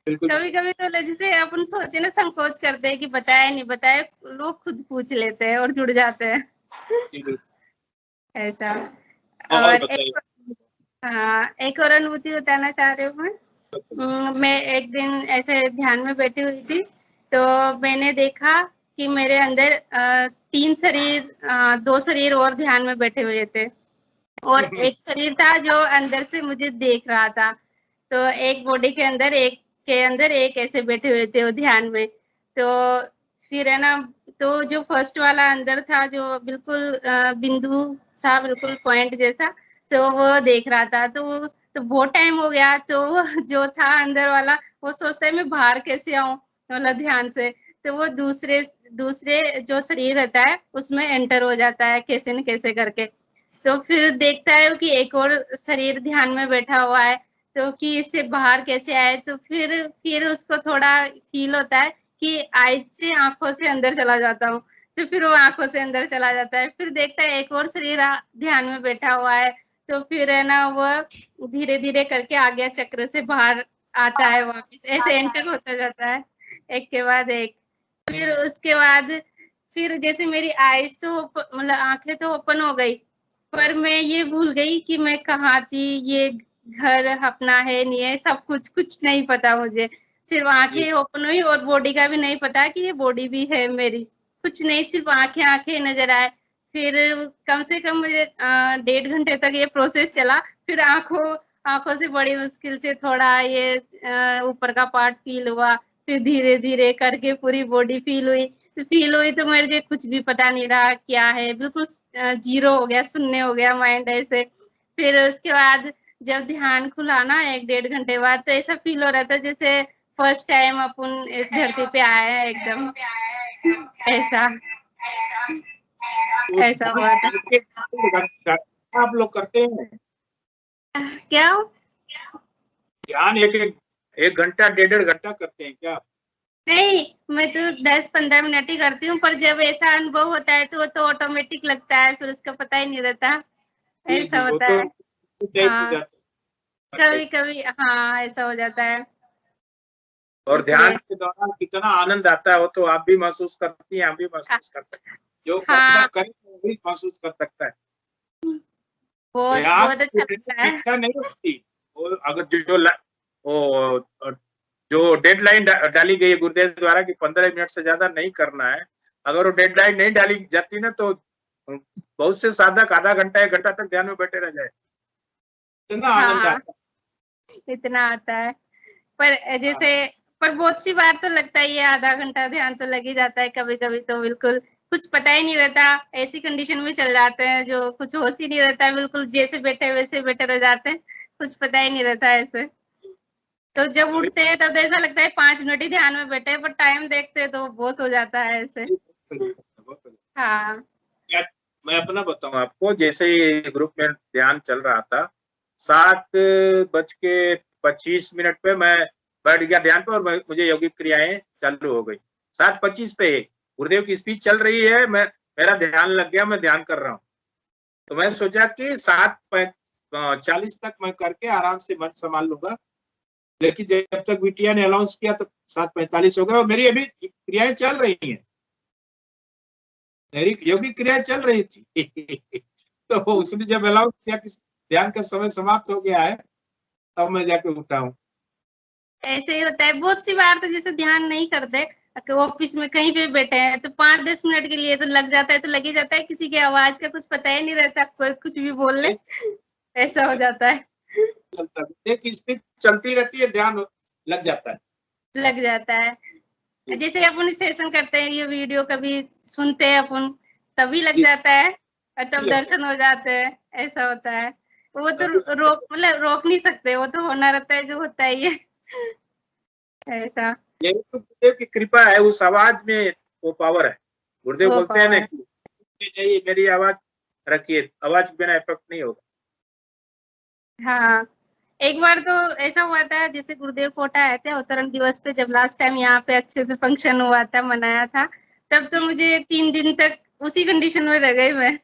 S7: कभी कभी तो जैसे अपन सोचे ना, संकोच करते हैं कि बताया नहीं बताया, लोग खुद पूछ लेते हैं और जुड़ जाते हैं। ऐसा। और एक और अनुभूति बताना चाह रही हूँ मैं एक दिन ऐसे ध्यान में बैठी हुई थी, तो मैंने देखा कि मेरे अंदर 3 शरीर, 2 शरीर और ध्यान में बैठे हुए थे, और एक शरीर था जो अंदर से मुझे देख रहा था। तो एक बॉडी के अंदर एक ऐसे बैठे हुए थे वो ध्यान में। तो फिर है ना, तो जो फर्स्ट वाला अंदर था, जो बिल्कुल बिंदु था, बिल्कुल पॉइंट जैसा, तो वो देख रहा था। तो बहुत टाइम हो गया, तो वो जो था अंदर वाला, वो सोचता है मैं बाहर कैसे आऊं मतलब ध्यान से, तो वो दूसरे जो शरीर रहता है उसमें एंटर हो जाता है कैसे न कैसे करके। तो फिर देखता है कि एक और शरीर ध्यान में बैठा हुआ है, तो कि इससे बाहर कैसे आए। तो फिर उसको थोड़ा फील होता है कि आईज से, आंखों से अंदर चला जाता हूँ, तो फिर वो आंखों से अंदर चला जाता है। फिर देखता है एक और शरीर ध्यान में बैठा हुआ है, तो फिर है ना वो धीरे धीरे करके आज्ञा चक्र से बाहर आता है वापस, ऐसे एंटर होता जाता है एक के बाद एक। फिर उसके बाद फिर जैसे मेरी आईज तो मतलब आंखें तो ओपन हो गई, पर मैं ये भूल गई कि मैं कहाँ थी, ये घर अपना है नहीं है, सब कुछ नहीं पता मुझे। सिर्फ आंखें ओपन हुई और बॉडी का भी नहीं पता कि ये बॉडी भी है मेरी, कुछ नहीं, सिर्फ आंखें नजर आए। फिर कम से कम मुझे 1.5 घंटे तक ये प्रोसेस चला। फिर आंखों से बड़ी मुश्किल से थोड़ा ये ऊपर का पार्ट फील हुआ, फिर धीरे धीरे करके पूरी बॉडी फील हुई। तो मुझे कुछ भी पता नहीं रहा क्या है, बिल्कुल जीरो हो गया, शून्य हो गया माइंड ऐसे। फिर उसके बाद जब ध्यान खुला ना 1-1.5 घंटे बाद, तो ऐसा फील हो रहा था जैसे फर्स्ट टाइम अपन इस धरती पे आए हैं एकदम, ऐसा हुआ था।
S2: आप लोग करते हैं
S7: क्या
S2: ध्यान? एक घंटा 1.5 घंटा करते हैं क्या?
S7: नहीं, मैं तो 10-15 मिनट ही करती हूँ, पर जब ऐसा अनुभव होता है तो वो तो ऑटोमेटिक लगता है, फिर उसका पता ही नहीं रहता, ऐसा होता है। हाँ, कभी कभी हाँ ऐसा हो जाता है।
S2: और ध्यान के दौरान कितना आनंद आता है वो तो आप भी महसूस करती हैं, हम भी महसूस कर सकते हैं। जो करे वो भी महसूस कर सकता है।
S7: बहुत अच्छा लगता है।
S2: इच्छा नहीं होती वो, अगर जो डेडलाइन डाली गई है गुरुदेव द्वारा कि 15 मिनट से ज्यादा नहीं करना है, अगर वो डेडलाइन नहीं डाली जाती ना, तो बहुत से साधक आधा घंटा 1 घंटा तक ध्यान में बैठे रह जाए। इतना आनंद आता है,
S7: इतना आता है। पर जैसे पर बहुत सी बार तो लगता है ये आधा घंटा ध्यान तो लग ही जाता है, कभी कभी तो बिल्कुल कुछ पता ही नहीं रहता, ऐसी कंडीशन में चल जाते हैं जो कुछ होश ही नहीं रहता है, बिल्कुल जैसे बैठे वैसे बैठे रह जाते हैं, कुछ पता ही नहीं रहता है ऐसे। तो जब उठते हैं तब तो ऐसा लगता है 5 मिनट ही ध्यान में बैठे, पर टाइम देखते हैं तो बहुत हो जाता है ऐसे। हाँ,
S2: मैं अपना बताऊं आपको, जैसे ही ग्रुप में ध्यान चल रहा था, 7:25 पे मैं बैठ गया ध्यान पे और मुझे योगिक क्रियाएं चालू हो गई। 7:25 पे गुरुदेव की स्पीच चल रही है, मेरा ध्यान लग गया, मैं ध्यान कर रहा हूँ। तो मैं सोचा कि 7:40 तक मैं करके आराम से मन संभाल लूंगा, लेकिन जब तक बिटिया ने अनाउंस किया तो 7:45 हो गया और मेरी अभी क्रियाएं चल रही हैं, मेरी योगिक क्रियाएं चल रही थी। तो उसने जब अनाउंस किया कि ध्यान का समय समाप्त हो गया है, तब मैं जाके उठा हूँ।
S7: ऐसे ही होता है बहुत सी बार, तो जैसे ध्यान नहीं करते, ऑफिस में कहीं पे बैठे हैं तो 5-10 मिनट के लिए तो लग जाता है, तो लग ही जाता है, किसी की आवाज का कुछ पता ही नहीं रहता, कोई कुछ भी बोल ले, ऐसा हो जाता है।
S2: स्पीच चलती रहती है, ध्यान लग जाता है,
S7: लग जाता है। जैसे अपन सेशन करते हैं, ये वीडियो कभी सुनते हैं अपन, तभी लग जाता है और तब दर्शन हो जाते हैं, ऐसा होता है। वो तो रोक नहीं सकते, वो तो होना रहता है, जो होता है ये ऐसा।
S2: ये तो गुरुदेव की कृपा है, उस आवाज में वो पावर है। गुरुदेव बोलते हैं ना कि मेरी आवाज रखिए, आवाज बिना इफेक्ट नहीं होगा।
S7: हाँ, एक बार तो ऐसा हुआ था, जैसे गुरुदेव कोटा आए थे अवतरण दिवस पे, जब लास्ट टाइम यहाँ पे अच्छे से फंक्शन हुआ था, मनाया था, तब तो मुझे 3 दिन तक उसी कंडीशन में रह गई मैं।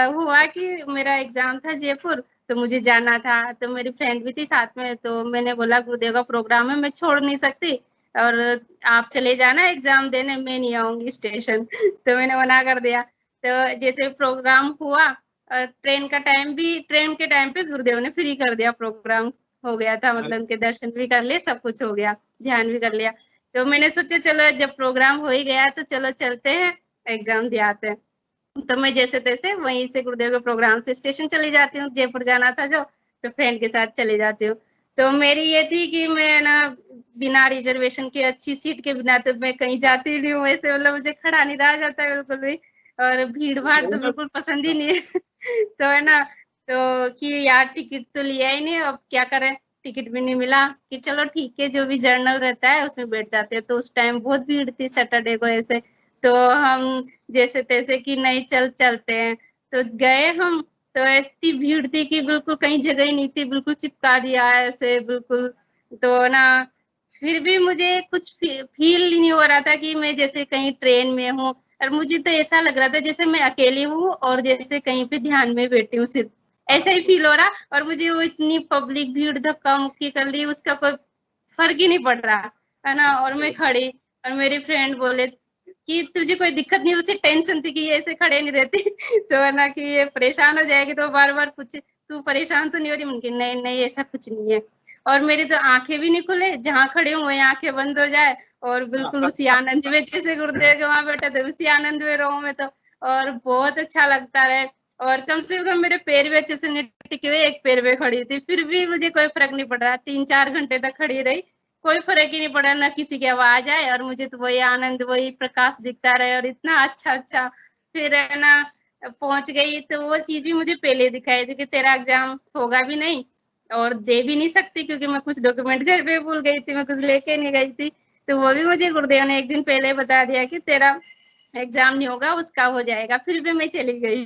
S7: हुआ कि मेरा एग्जाम था जयपुर, तो मुझे जाना था, तो मेरी फ्रेंड भी थी साथ में, तो मैंने बोला गुरुदेव का प्रोग्राम है, मैं छोड़ नहीं सकती, और आप चले जाना एग्जाम देने, मैं नहीं आऊंगी स्टेशन। तो मैंने मना कर दिया। तो जैसे प्रोग्राम हुआ, ट्रेन के टाइम पे गुरुदेव ने फ्री कर दिया, प्रोग्राम हो गया था, मतलब उनके दर्शन भी कर लिए, सब कुछ हो गया, ध्यान भी कर लिया। तो मैंने सोचा चलो जब प्रोग्राम हो ही गया तो चलो चलते हैं, एग्जाम दे आते हैं। तो मैं जैसे तैसे वहीं से गुरुदेव के प्रोग्राम से स्टेशन चली जाती हूँ, जयपुर जाना था जो, तो फ्रेंड के साथ चली जाती हूँ। तो मेरी ये थी कि मैं ना बिना रिजर्वेशन के अच्छी सीट के बिना तो मैं कहीं जाती नहीं हूँ, ऐसे मतलब मुझे खड़ा नहीं रहा जाता है बिल्कुल भी, और भीड़ भाड़ तो बिल्कुल पसंद ही नहीं है। तो है ना, तो कि यार टिकट तो लिया ही नहीं, अब क्या करें, टिकट भी नहीं मिला, कि चलो ठीक है जो भी जर्नल रहता है उसमें बैठ जाते हैं। तो उस टाइम बहुत भीड़ थी सैटरडे को ऐसे, तो हम जैसे तैसे कि नहीं चलते हैं, तो गए हम, तो इतनी भीड़ थी कि बिल्कुल कहीं जगह ही नहीं थी, बिल्कुल चिपका दिया ऐसे बिल्कुल। तो ना फिर भी मुझे कुछ फील नहीं हो रहा था कि मैं जैसे कहीं ट्रेन में हूँ, और मुझे तो ऐसा लग रहा था जैसे मैं अकेली हूँ और जैसे कहीं पे ध्यान में बैठी हूँ, सिर्फ ऐसा ही फील हो रहा। और मुझे वो इतनी पब्लिक भीड़ धक्का मुक्की कर ली, उसका कोई फर्क ही नहीं पड़ रहा है ना। और मैं खड़ी, और मेरी फ्रेंड बोले कि तुझे कोई दिक्कत नहीं, उसे टेंशन थी कि ये ऐसे खड़े नहीं रहती तो है ना कि ये परेशान हो जाएगी, तो बार बार पूछे तू परेशान तो नहीं हो रही, उनकी नहीं नहीं ऐसा कुछ नहीं है। और मेरी तो आंखें भी नहीं खुले, जहाँ खड़े हूँ वही आंखें बंद हो जाए, और बिल्कुल उसी आनंद में, जैसे गुरुदेव के वहां बैठे थे उसी आनंद में रहूं मैं तो, और बहुत अच्छा लगता है। और कम से कम मेरे पैर भी अच्छे से नहीं टिके हुए, एक पैर पे खड़ी थी, फिर भी मुझे कोई फर्क नहीं पड़ रहा, 3-4 घंटे तक खड़ी रही, कोई फर्क ही नहीं पड़ा, ना किसी की आवाज आए, और मुझे तो वही आनंद, वही प्रकाश दिखता रहे, और इतना अच्छा। फिर है ना पहुंच गई, तो वो चीज भी मुझे पहले दिखाई थी कि तेरा एग्जाम होगा भी नहीं और दे भी नहीं सकती, क्योंकि मैं कुछ डॉक्यूमेंट घर पे भूल गई थी, मैं कुछ लेके नहीं गई थी। तो वो भी मुझे गुरुदेव ने एक दिन पहले बता दिया कि तेरा एग्जाम नहीं होगा, उसका हो जाएगा। फिर भी मैं चली गई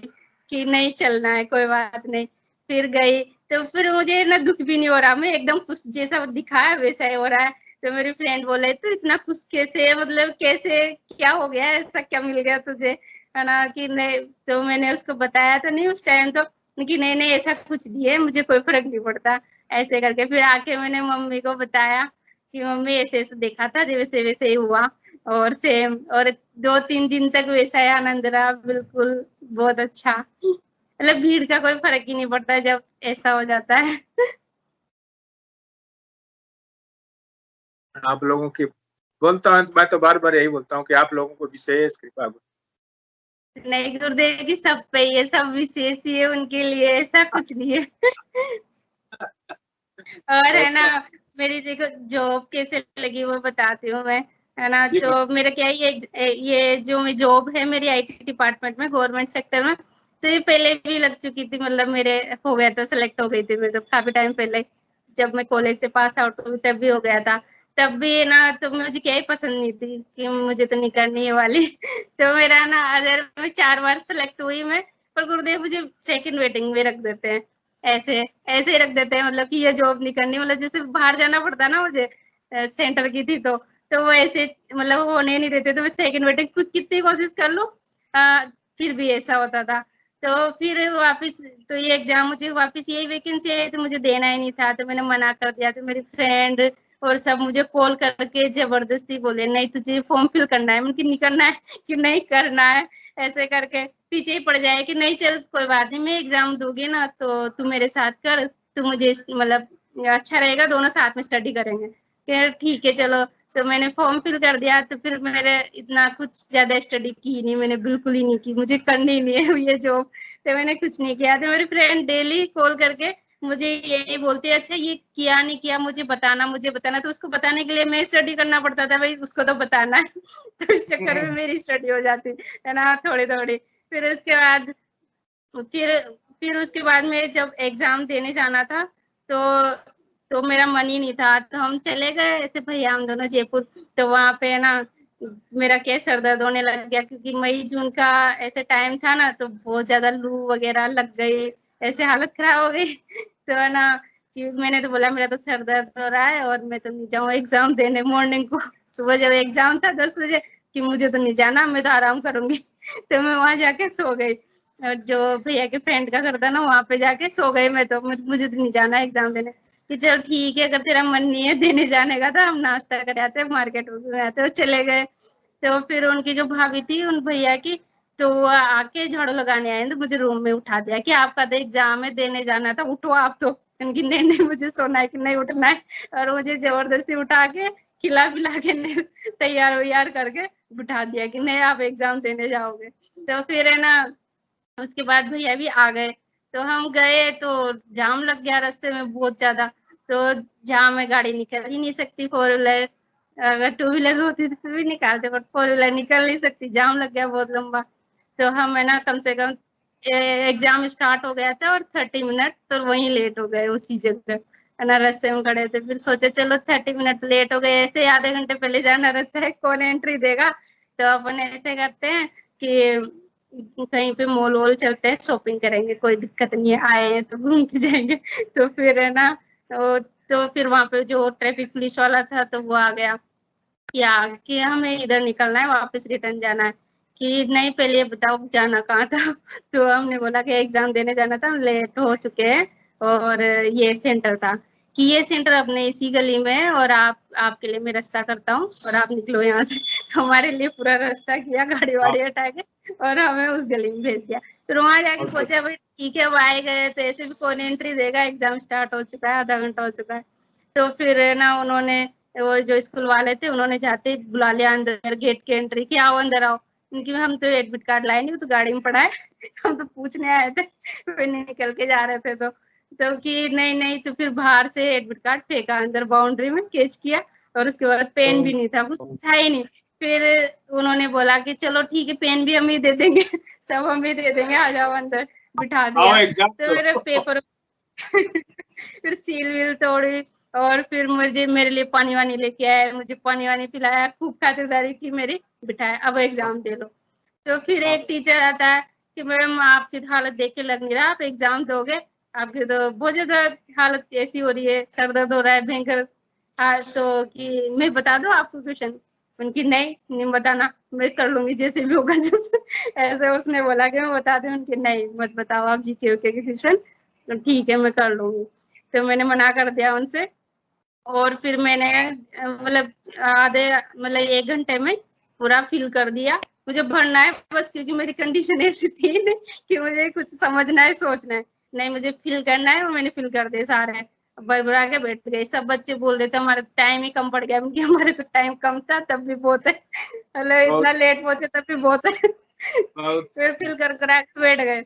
S7: कि नहीं चलना है, कोई बात नहीं। फिर गई, तो फिर मुझे ना दुख भी नहीं हो रहा, मैं एकदम खुश, जैसा दिखाया वैसा ही हो रहा है। तो मेरी फ्रेंड बोले तू इतना खुश कैसे, मतलब कैसे, क्या हो गया, ऐसा क्या मिल गया तुझे, है ना कि नहीं। तो मैंने उसको बताया तो नहीं उस टाइम तो, कि नहीं नहीं ऐसा कुछ भी है, मुझे कोई फर्क नहीं पड़ता, ऐसे करके। फिर आके मैंने मम्मी को बताया कि मम्मी ऐसे ऐसे देखा था, वैसे वैसे ही हुआ, और सेम, और 2-3 दिन तक वैसा ही आनंद रहा, बिल्कुल बहुत अच्छा, मतलब भीड़ का कोई फर्क ही नहीं पड़ता जब ऐसा हो जाता है।
S2: आप लोगों की बोलता हूँ, मैं तो बार बार यही बोलता हूँ कि आप लोगों को विशेष कृपा।
S7: नहीं गुरुदेव की सब पे ये सब विशेष ही है उनके लिए, ऐसा कुछ नहीं है। और है ना मेरी देखो जॉब कैसे लगी वो बताती हूँ मैं, है ना। तो मेरा क्या है, ये जो मैं जॉब है मेरी IT डिपार्टमेंट में, गवर्नमेंट सेक्टर में, तो ये पहले भी लग चुकी थी, मतलब मेरे हो गया था, सिलेक्ट हो गई थी मैं तो काफी टाइम पहले, जब मैं कॉलेज से पास आउट हुई तब भी हो गया था। तब भी ना तो मुझे क्या ही पसंद नहीं थी कि मुझे तो नहीं करनी है वाली तो मेरा ना अगर मैं 4 बार सिलेक्ट हुई मैं, पर गुरुदेव मुझे सेकंड वेटिंग में रख देते हैं, ऐसे ऐसे ही रख देते हैं, मतलब कि ये जॉब नहीं करनी, मतलब जैसे बाहर जाना पड़ता ना मुझे, सेंटर की थी, तो वो ऐसे मतलब होने नहीं देते, तो मैं सेकंड वेटिंग कितनी कोशिश कर लूं फिर भी ऐसा होता था। तो फिर वापस तो ये एग्जाम मुझे वापस यही वैकेंसी आई तो मुझे देना ही नहीं था, तो मैंने मना कर दिया। तो मेरी फ्रेंड और सब मुझे कॉल करके जबरदस्ती बोले नहीं तुझे फॉर्म फिल करना है, मुझे नहीं करना है कि नहीं करना है, ऐसे करके पीछे ही पड़ जाए कि नहीं चल कोई बात नहीं, मैं एग्जाम दूंगी ना तो तू मेरे साथ कर, तू मुझे मतलब अच्छा रहेगा, दोनों साथ में स्टडी करेंगे। फिर ठीक है चलो, तो मैंने फॉर्म फिल कर दिया। तो फिर मैंने इतना कुछ ज्यादा स्टडी की नहीं, मैंने बिल्कुल ही नहीं की, मुझे करनी ही नहीं है ये जॉब, तो मैंने कुछ नहीं किया। तो मेरी फ्रेंड डेली कॉल करके मुझे यही बोलती है अच्छा ये किया नहीं किया मुझे बताना, मुझे बताना। तो उसको बताने के लिए मैं स्टडी करना पड़ता था, भाई उसको तो बताना है तो इस चक्कर में मेरी स्टडी हो जाती है ना थोड़ी थोड़ी। फिर उसके बाद फिर उसके बाद में जब एग्जाम देने जाना था तो मेरा मन ही नहीं था, तो हम चले गए ऐसे भैया हम दोनों जयपुर। तो वहां पे ना मेरा क्या सर दर्द होने लग गया, क्योंकि मई जून का ऐसे टाइम था ना, तो बहुत ज्यादा लू वगैरह लग गई, ऐसे हालत खराब हो गई तो है ना कि मैंने तो बोला मेरा तो सर दर्द हो रहा है और मैं तो नहीं जाऊँ एग्जाम देने। मॉर्निंग को सुबह जब एग्जाम था 10 बजे कि मुझे तो नहीं जाना, मैं तो आराम करूंगी तो मैं वहां जाके सो गई, जो भैया के फ्रेंड का घर था ना वहां पे जाके सो गई मैं तो, मुझे तो नहीं जाना एग्जाम देने। कि चल ठीक है अगर तेरा मन नहीं है देने जाने का तो हम नाश्ता कर आते मार्केट में आते हो, चले गए। तो फिर उनकी जो भाभी थी उन भैया की, तो वो आके झाड़ू लगाने आए तो मुझे रूम में उठा दिया कि आपका तो एग्जाम है देने जाना था, उठो आप। तो उनकी नहीं नहीं मुझे सोना है कि नहीं उठना है, और मुझे जबरदस्ती उठा के खिला पिला के तैयार वैयार करके बिठा दिया कि नहीं आप एग्जाम देने जाओगे। तो फिर है ना उसके बाद भैया भी आ गए, तो हम गए तो जाम लग गया रास्ते में बहुत ज्यादा। तो जाम में गाड़ी निकल ही नहीं सकती, 4 व्हीलर, अगर 2 व्हीलर होती तो फिर भी निकालते, बट 4 व्हीलर निकल नहीं सकती, जाम लग गया बहुत लंबा। तो हम है ना कम से कम एग्जाम स्टार्ट हो गया था और 30 मिनट तो वहीं लेट हो गए उसी जगह, है ना रास्ते में खड़े थे। फिर सोचे चलो 30 मिनट लेट हो गए, ऐसे आधे घंटे पहले जाना रहता है, कौन एंट्री देगा। तो अपन ऐसे करते हैं कि कहीं पे मॉल वॉल चलते हैं, शॉपिंग करेंगे, कोई दिक्कत नहीं है, आए हैं तो घूमते जाएंगे तो फिर है ना तो फिर वहां पे जो ट्रैफिक पुलिस वाला था तो वो आ गया कि हमें इधर निकलना है वापस रिटर्न जाना है, कि नहीं पहले बताओ जाना कहाँ था तो हमने बोला कि एग्जाम देने जाना था, हम लेट हो चुके हैं और ये सेंटर था, कि ये सेंटर अपने इसी गली में है और आपके लिए मैं रास्ता करता हूँ और आप निकलो यहाँ से तो हमारे लिए पूरा रास्ता किया, गाड़ी वाड़ी हटा के और हमें उस गली में भेज दिया। फिर वहां जाके सोचा भाई ठीक है अब आए गए तो ऐसे भी कौन एंट्री देगा, एग्जाम स्टार्ट हो चुका है, आधा घंटा हो चुका है। तो फिर ना उन्होंने वो जो स्कूल वाले थे उन्होंने जाते ही बुला लिया अंदर गेट के एंट्री कि आओ अंदर आओ, उनकी हम तो एडमिट कार्ड लाए नहीं, तो गाड़ी में पड़ा है हम तो पूछने आए थे फिर निकल के जा रहे थे। तो कि नहीं नहीं, तो फिर बाहर से एडमिट कार्ड फेंका अंदर बाउंड्री में, कैच किया और उसके बाद पेन भी नहीं था, कुछ था ही नहीं। फिर उन्होंने बोला कि चलो ठीक है पेन भी हम ही दे देंगे सब हम ही दे देंगे, आ जाओ अंदर, बिठा दिया। तो मेरे पेपर फिर सील वील तोड़ी और फिर मेरे लिए पानी वानी लेके आया, मुझे पानी वानी पिलाया, खूब खातिरदारी की मेरी, बिठाया अब एग्जाम दे लो। तो फिर एक टीचर आता है कि मैडम आपकी हालत देख के लग नहीं रहा आप एग्जाम दोगे, आपकी तो बहुत ज्यादा हालत ऐसी हो रही है, सर दर्द हो रहा है भयंकर। तो कि मैं बता दूं आपको क्वेश्चन, उनकी नहीं बताना, मैं कर लूंगी जैसे भी होगा जैसे ऐसे उसने बोला कि मैं बता दूं, उनकी नहीं मत बताओ आप जीके के क्वेश्चन, तो ठीक है मैं कर लूंगी। तो मैंने मना कर दिया उनसे और फिर मैंने मतलब मतलब 1 घंटे में पूरा फिल कर दिया, मुझे भरना है बस, क्योंकि मेरी कंडीशन ऐसी थी कि मुझे कुछ समझना है सोचना है नहीं, मुझे फिल करना है और मैंने फिल कर दिए सारे, बरबरा के बैठ गए। सब बच्चे बोल रहे थे हमारा टाइम ही कम पड़ गया, क्योंकि हमारे तो टाइम कम था तब भी बहुत है, मतलब इतना लेट पहुंचे तब भी बहुत है फिर फिल कर बैठ गए,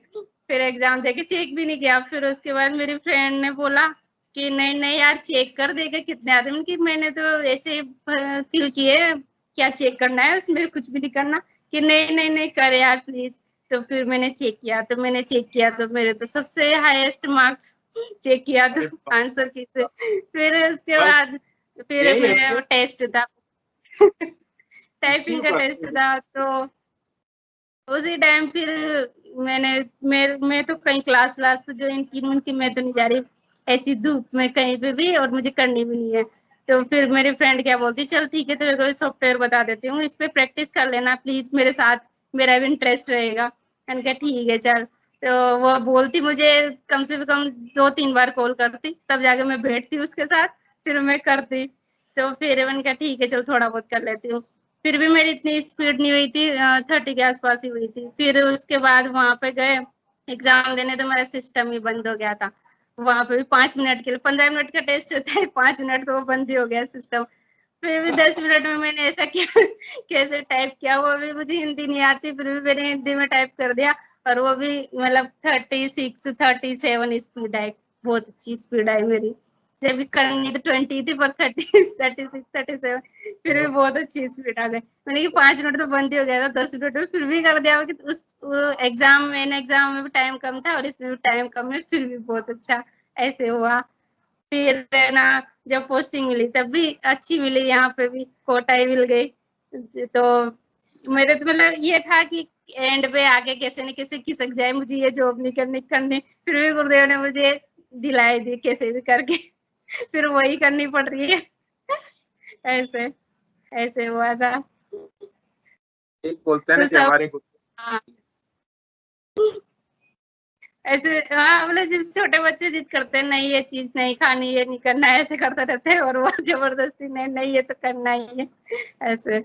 S7: फिर एग्जाम देके चेक भी नहीं किया। फिर उसके बाद मेरी फ्रेंड ने बोला कि नहीं नहीं यार चेक कर देगा कितने आते हैं, कि मैंने तो ऐसे फिल किए, क्या चेक करना है उसमें, कुछ भी नहीं करना, कि नहीं नहीं नहीं कर यार प्लीज। तो फिर मैंने चेक किया तो मेरे तो सबसे हाईएस्ट मार्क्स चेक किया तो आंसर की से। फिर उसके बाद फिर मेरा टेस्ट था टाइपिंग का टेस्ट था, तो उसी टाइम फिर मैं तो कहीं क्लास तो ज्वाइन की उनकी, मैं तो नहीं जा रही ऐसी धूप में कहीं पे भी, और मुझे करनी भी नहीं है। तो फिर मेरी फ्रेंड क्या बोलती, चल ठीक है तेरे को सॉफ्टवेयर बता देती हूँ, इस पे प्रैक्टिस कर लेना प्लीज मेरे साथ, मेरा भी इंटरेस्ट रहेगा। मैंने कहा ठीक है चल। तो वो बोलती मुझे कम से कम 2-3 बार कॉल करती, तब जाके मैं बैठती उसके साथ, फिर मैं करती। तो फिर मैंने कहा ठीक है चल थोड़ा बहुत कर लेती हूँ। फिर भी मेरी इतनी स्पीड नहीं हुई थी, 30 के आसपास ही हुई थी। फिर उसके बाद वहां पे गए एग्जाम देने, तो मेरा सिस्टम ही बंद हो गया था। वहां पे भी 5 मिनट के लिए, 15 मिनट का टेस्ट होता है, 5 मिनट तो वो बंद ही हो गया सिस्टम। फिर भी 10 मिनट में मैंने ऐसा किया कैसे टाइप किया, वो भी मुझे हिंदी नहीं आती, फिर भी मैंने हिंदी में टाइप कर दिया। और वो भी मतलब 36-37 स्पीड आई, बहुत अच्छी स्पीड आई मेरी। जब भी करनी तो 20 थी, पर 36-37 फिर भी बहुत अच्छी स्पीड आ गई। मैंने कि 5 मिनट तो बंद ही हो गया था, 10 मिनट में फिर भी कर दिया। कि उस एग्जाम में भी टाइम कम था और इसमें भी टाइम कम है, फिर भी बहुत अच्छा ऐसे हुआ। फिर ना जब पोस्टिंग मिली तब भी अच्छी मिली, यहाँ पे भी कोटा ही मिल गई। तो मेरे तो मतलब ये था कि एंड पे आके कैसे न कैसे खिसक जाए, मुझे ये जॉब नहीं करनी, फिर भी गुरुदेव ने मुझे दिलाई दी कैसे भी करके फिर वही करनी पड़ रही है ऐसे ऐसे हुआ था।
S2: एक बोलते हैं ना
S7: तो
S2: कि
S7: सब
S2: हमारे
S7: हाँ, ऐसे हाँ मतलब जैसे छोटे बच्चे जिद करते हैं, नहीं ये चीज नहीं खानी, ये नहीं करना, ऐसे करते रहते हैं, और वो जबरदस्ती नहीं ये तो करना ही है ऐसे।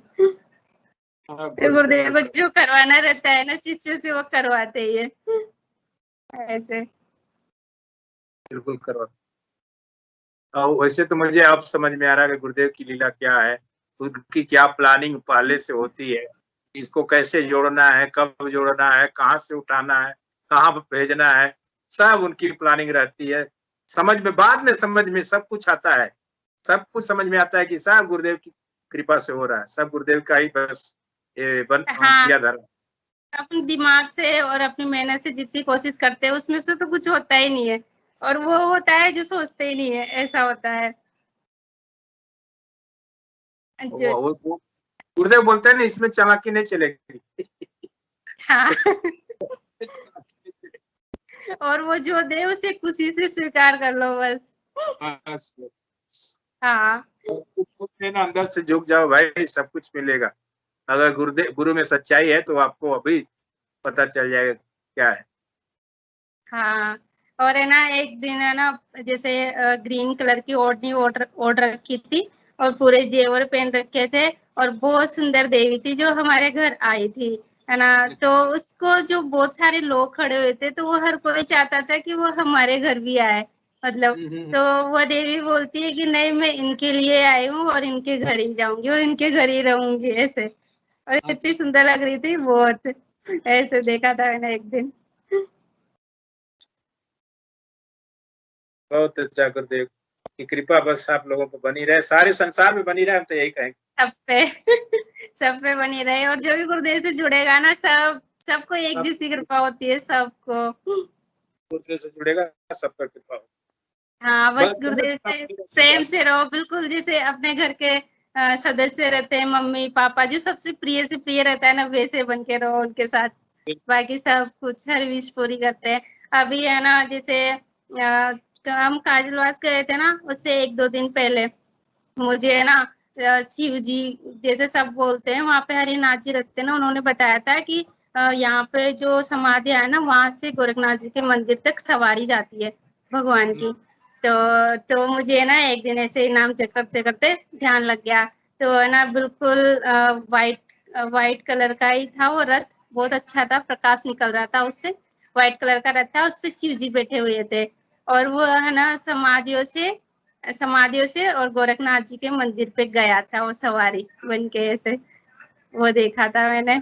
S7: तो गुरुदेव को जो करवाना रहता है ना शिष्य से, वो करवाते ही है ऐसे।
S2: बिल्कुल करवा। और वैसे तो मुझे अब समझ में आ रहा है कि गुरुदेव की लीला क्या है, उनकी क्या प्लानिंग पहले से होती है, इसको कैसे जोड़ना है, कब जोड़ना है, कहाँ से उठाना है, कहाँ पर भेजना है, सब उनकी प्लानिंग रहती है। समझ में बाद में समझ में सब कुछ आता है, सब कुछ समझ में आता है कि सब गुरुदेव की कृपा से हो रहा है, सब गुरुदेव का ही बस ये
S7: हाँ,
S2: किया धर्म।
S7: अपने दिमाग से और अपनी मेहनत से जितनी कोशिश करते हैं उसमें से तो कुछ होता ही नहीं है, और वो होता है जो सोचते ही नहीं है, ऐसा होता है जो।
S2: वो गुरुदेव बोलते हैं ना, इसमें चालाकी नहीं चलेगी
S7: हाँ और वो जो दे उसे खुशी से स्वीकार कर लो बस। हाँ
S2: ना अंदर से झुक जाओ भाई, सब कुछ मिलेगा। अगर गुरु में सच्चाई है तो आपको अभी पता चल जाएगा क्या है।
S7: हाँ, और है ना एक दिन है ना जैसे ग्रीन कलर की ओढ़नी ओढ़ रखी थी और पूरे जेवर पहन रखे थे, और बहुत सुंदर देवी थी जो हमारे घर आई थी, है ना। तो उसको जो बहुत सारे लोग खड़े हुए थे, तो वो हर कोई चाहता था कि वो हमारे घर भी आए, मतलब। तो वो देवी बोलती है कि नहीं, मैं इनके लिए आई हूँ और इनके घर ही जाऊंगी और इनके घर ही रहूंगी ऐसे। और इतनी सुंदर लग रही थी बहुत, ऐसे देखा था मैंने एक दिन।
S2: बहुत अच्छा, गुरुदेव की कृपा बस आप लोगों पर बनी रहे, सारे संसार में बनी रहे, हम तो यही कहेंगे।
S7: सब पे सब पे बनी रहे, और जो भी गुरुदेव से जुड़ेगा ना, सबको एक जैसी कृपा होती है सबको।
S2: गुरुदेव से जुड़ेगा सब पर कृपा हो।
S7: हाँ बस गुरुदेव से प्रेम से रहो, बिल्कुल जैसे अपने घर के सदस्य रहते हैं, मम्मी पापा, जो सबसे प्रिय से प्रिय रहता है ना, वैसे बन के रहो उनके साथ। बाकी सब कुछ हर विश पूरी करते हैं। अभी है ना जैसे हम काजलवास गए थे ना, उससे 1-2 दिन पहले मुझे है ना शिव जी जैसे सब बोलते हैं, वहाँ पे हरिनाथ जी रहते हैं ना, उन्होंने बताया था कि यहाँ पे जो समाधि है ना, वहां से गोरखनाथ जी के मंदिर तक सवारी जाती है भगवान की। तो मुझे ना एक दिन ऐसे नाम जप करते करते ध्यान लग गया, तो है ना बिल्कुल वाइट कलर का ही था वो रथ, बहुत अच्छा था, प्रकाश निकल रहा था उससे। व्हाइट कलर का रथ था, उस पे शिव जी बैठे हुए थे, और वो है ना समाधियों से और गोरखनाथ जी के मंदिर पे गया था वो सवारी बन के ऐसे, वो देखा था मैंने।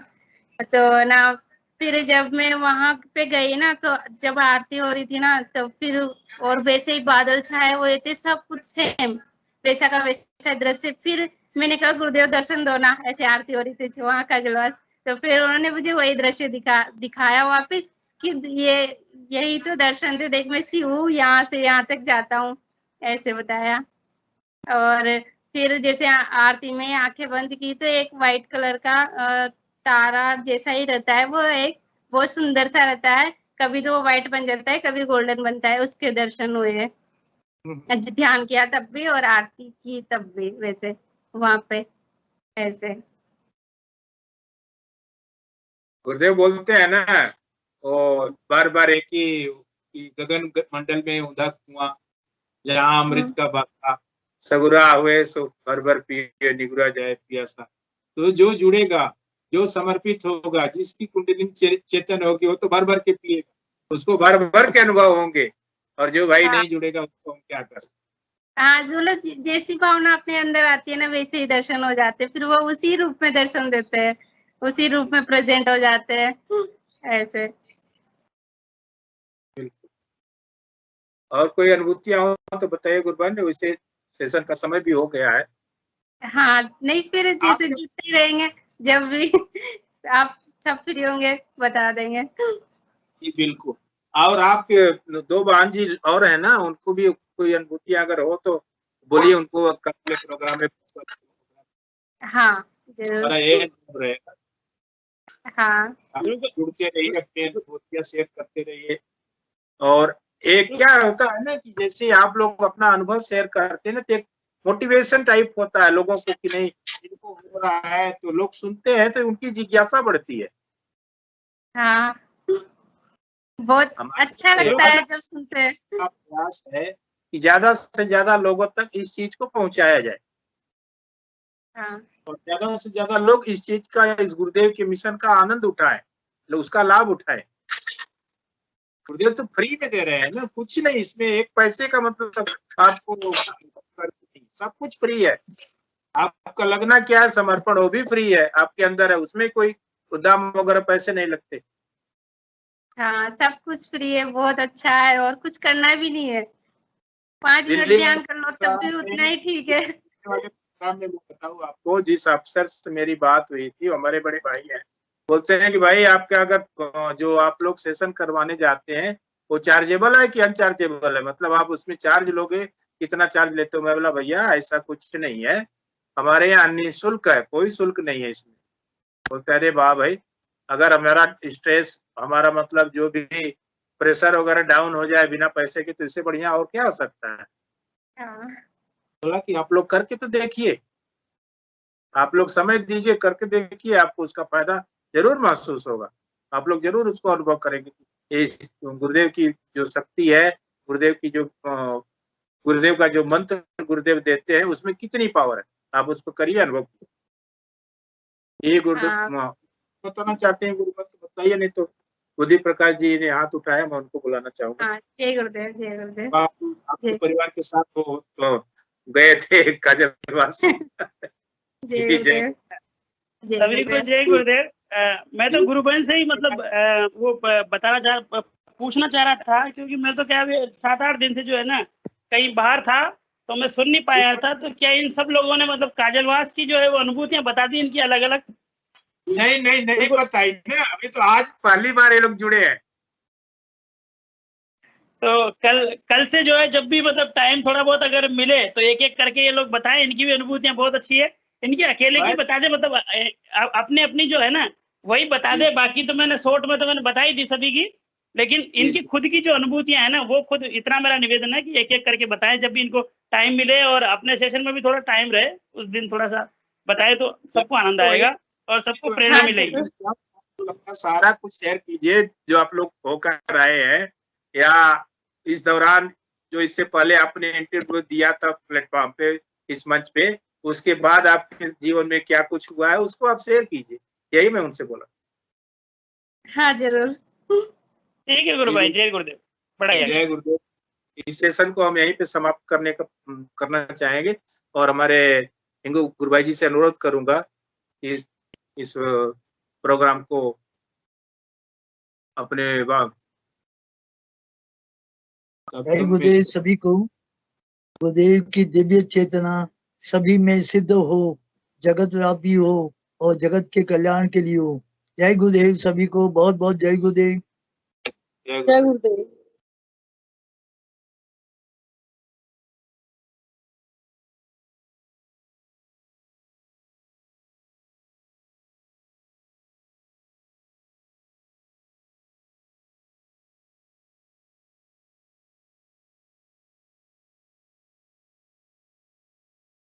S7: तो ना फिर जब मैं वहां पे गई ना, तो जब आरती हो रही थी ना, तो फिर और वैसे ही बादल छाए हुए थे, सब कुछ सेम वैसा का वैसा दृश्य। फिर मैंने कहा गुरुदेव दर्शन दो ना, ऐसे आरती हो रही थी जो वहां का जलवास। तो फिर उन्होंने मुझे वही दृश्य दिखाया वापस कि ये यही तो दर्शन थे, देख मैं शिव हूँ, यहाँ से यहाँ तक जाता हूँ, ऐसे बताया। और फिर जैसे आरती में आंखें बंद की, तो एक वाइट कलर का तारा जैसा ही रहता है, वो एक बहुत सुंदर सा रहता है, कभी तो वो व्हाइट बन जाता है, कभी गोल्डन बनता है, उसके दर्शन हुए। ध्यान किया तब भी और आरती की तब भी, वैसे वहां पे ऐसे।
S2: गुरुदेव बोलते हैं ना, और बार बार एक ही कि गगन मंडल में उदक हुआ, जहाँ अमृत का बाता सगुरा हुए सो भर भर पिए निगुरा जाए पियासा। तो जो जुड़ेगा, जो समर्पित होगा, जिसकी कुंडली चेतन होगी, वो तो भर भर के पिएगा, उसको भर भर के अनुभव होंगे। और जो भाई नहीं जुड़ेगा उसको हम क्या कर सकते।
S7: हाँ, बोलो जैसी भावना अपने अंदर आती है ना, वैसे ही दर्शन हो जाते हैं, फिर वो उसी रूप में दर्शन देते हैं, उसी रूप में प्रेजेंट हो जाते हैं ऐसे।
S2: बिल्कुल। और कोई अनुभूतियां हो तो बताइए गुरुबान, वैसे सेशन का समय भी हो गया है।
S7: हाँ, नहीं फिर जैसे जुटते रहेंगे, जब भी आप सब फ्री होंगे बता देंगे।
S2: जी बिल्कुल। और आपके 2 बहन जी और है ना, उनको भी कोई अनुभूति अगर हो तो बोलिए, उनको कल प्रोग्राम में।
S7: हाँ जरूर।
S2: ये रहेगा।
S7: हाँ
S2: जुड़ते रहिए, अपनी अनुभूतियां शेयर करते रहिए। और एक क्या होता है ना कि जैसे आप लोग अपना अनुभव शेयर करते हैं ना, तो एक मोटिवेशन टाइप होता है लोगों को कि नहीं इनको हो रहा है, तो लोग सुनते हैं तो उनकी जिज्ञासा बढ़ती है।
S7: हाँ, बहुत अच्छा लगता है जब सुनते हैं।
S2: प्रयास है कि ज्यादा से ज्यादा लोगों तक इस चीज को पहुंचाया जाए।
S7: हाँ।
S2: और ज्यादा से ज्यादा लोग इस चीज का, इस गुरुदेव के मिशन का आनंद उठाए, उसका लाभ उठाए। गुरुदेव तो फ्री में दे रहे हैं ना, कुछ नहीं इसमें एक पैसे का मतलब आपको, सब कुछ फ्री है। आपका लगना क्या है, समर्पण, वो भी फ्री है, आपके अंदर है, उसमें कोई दाम वगैरह पैसे नहीं लगते।
S7: हाँ, सब कुछ फ्री है, बहुत अच्छा है, और कुछ करना भी नहीं है, 5 मिनट ध्यान कर लो तब भी उतना ही ठीक है।
S2: मैं बताऊँ आपको, जिस अफसर से मेरी बात हुई थी, हमारे बड़े भाई हैं, बोलते हैं कि भाई आपके अगर जो आप लोग सेशन करवाने जाते हैं वो चार्जेबल है कि अनचार्जेबल है, मतलब आप उसमें चार्ज लोगे, कितना चार्ज लेते हो? मैं बोला भैया ऐसा कुछ नहीं है, हमारे यहाँ निःशुल्क है, कोई शुल्क नहीं है इसमें। बोलते अरे वाह भाई, अगर हमारा स्ट्रेस, हमारा मतलब जो भी प्रेशर वगैरह डाउन हो जाए बिना पैसे के, तो इससे बढ़िया और क्या हो सकता है। बोला कि आप लोग करके तो देखिए, आप लोग समय दीजिए, करके देखिए, आपको उसका फायदा जरूर महसूस होगा, आप लोग जरूर उसको अनुभव करेंगे। इस गुरुदेव की जो शक्ति है, गुरुदेव की जो गुरुदेव का जो मंत्र गुरुदेव देते हैं, उसमें कितनी पावर है, आप उसको करिए, अनुभव कीजिए। ये गुरुदेव बताना चाहते हैं गुरु मंत्र, बताइए, नहीं तो बुद्धि प्रकाश जी ने हाथ उठाया, मैं उनको बुलाना चाहूंगा।
S7: जय गुरुदेव, जय गुरुदेव।
S2: आपके परिवार के साथ तो गए थे काजलवास।
S7: जय गुरुदेव।
S8: सभी को जय गुरुदेव। मैं तो गुरुबहन से ही मतलब वो पूछना चाह रहा था, क्योंकि मैं तो क्या 7-8 दिन से जो है ना कहीं बाहर था, तो मैं सुन नहीं पाया था। तो क्या इन सब लोगों ने मतलब काजलवास की जो है वो अनुभूतियां बता दी इनकी अलग अलग?
S2: नहीं बताई ना, अभी तो आज पहली बार ये लोग जुड़े हैं।
S8: तो कल से जो है जब भी मतलब टाइम थोड़ा बहुत अगर मिले तो एक एक करके ये लोग बताएं, इनकी भी अनुभूतियां बहुत अच्छी है। इनकी अकेले की बता दे, मतलब अपने अपनी जो है ना वही बता दे, बाकी तो मैंने शॉर्ट में तो मैंने बताई दी सभी की, लेकिन इनकी खुद की जो अनुभूतियां है ना वो खुद, इतना मेरा निवेदन है कि एक एक करके बताएं जब भी इनको टाइम मिले, और अपने सेशन में भी थोड़ा टाइम रहे उस दिन थोड़ा सा बताए तो सबको आनंद आएगा और सबको प्रेरणा मिलेगी।
S2: अपना सारा कुछ शेयर कीजिए जो आप लोग होकर आए हैं, या इस दौरान जो इससे पहले आपने इंटरव्यू दिया था प्लेटफॉर्म पे, इस मंच पे, उसके बाद आपके जीवन में क्या कुछ हुआ है उसको आप शेयर कीजिए, यही मैं उनसे बोला।
S7: हाँ जरूर।
S8: ठीक है गुरु भाई, जय गुरुदेव। बड़ा
S2: जय गुरुदेव। इस सेशन को हम यहीं पे समाप्त करना चाहेंगे, और हमारे हिंगू गुरु भाई जी से अनुरोध करूंगा कि इस प्रोग्राम को अपने
S9: जय गुरुदेव सभी को, गुरुदेव की दिव्य चेतना सभी में सिद्ध हो, जगत व्यापी हो और जगत के कल्याण के लिए हो। जय गुरुदेव सभी को, बहुत बहुत जय गुरुदेव।
S2: जय गुरुदेव।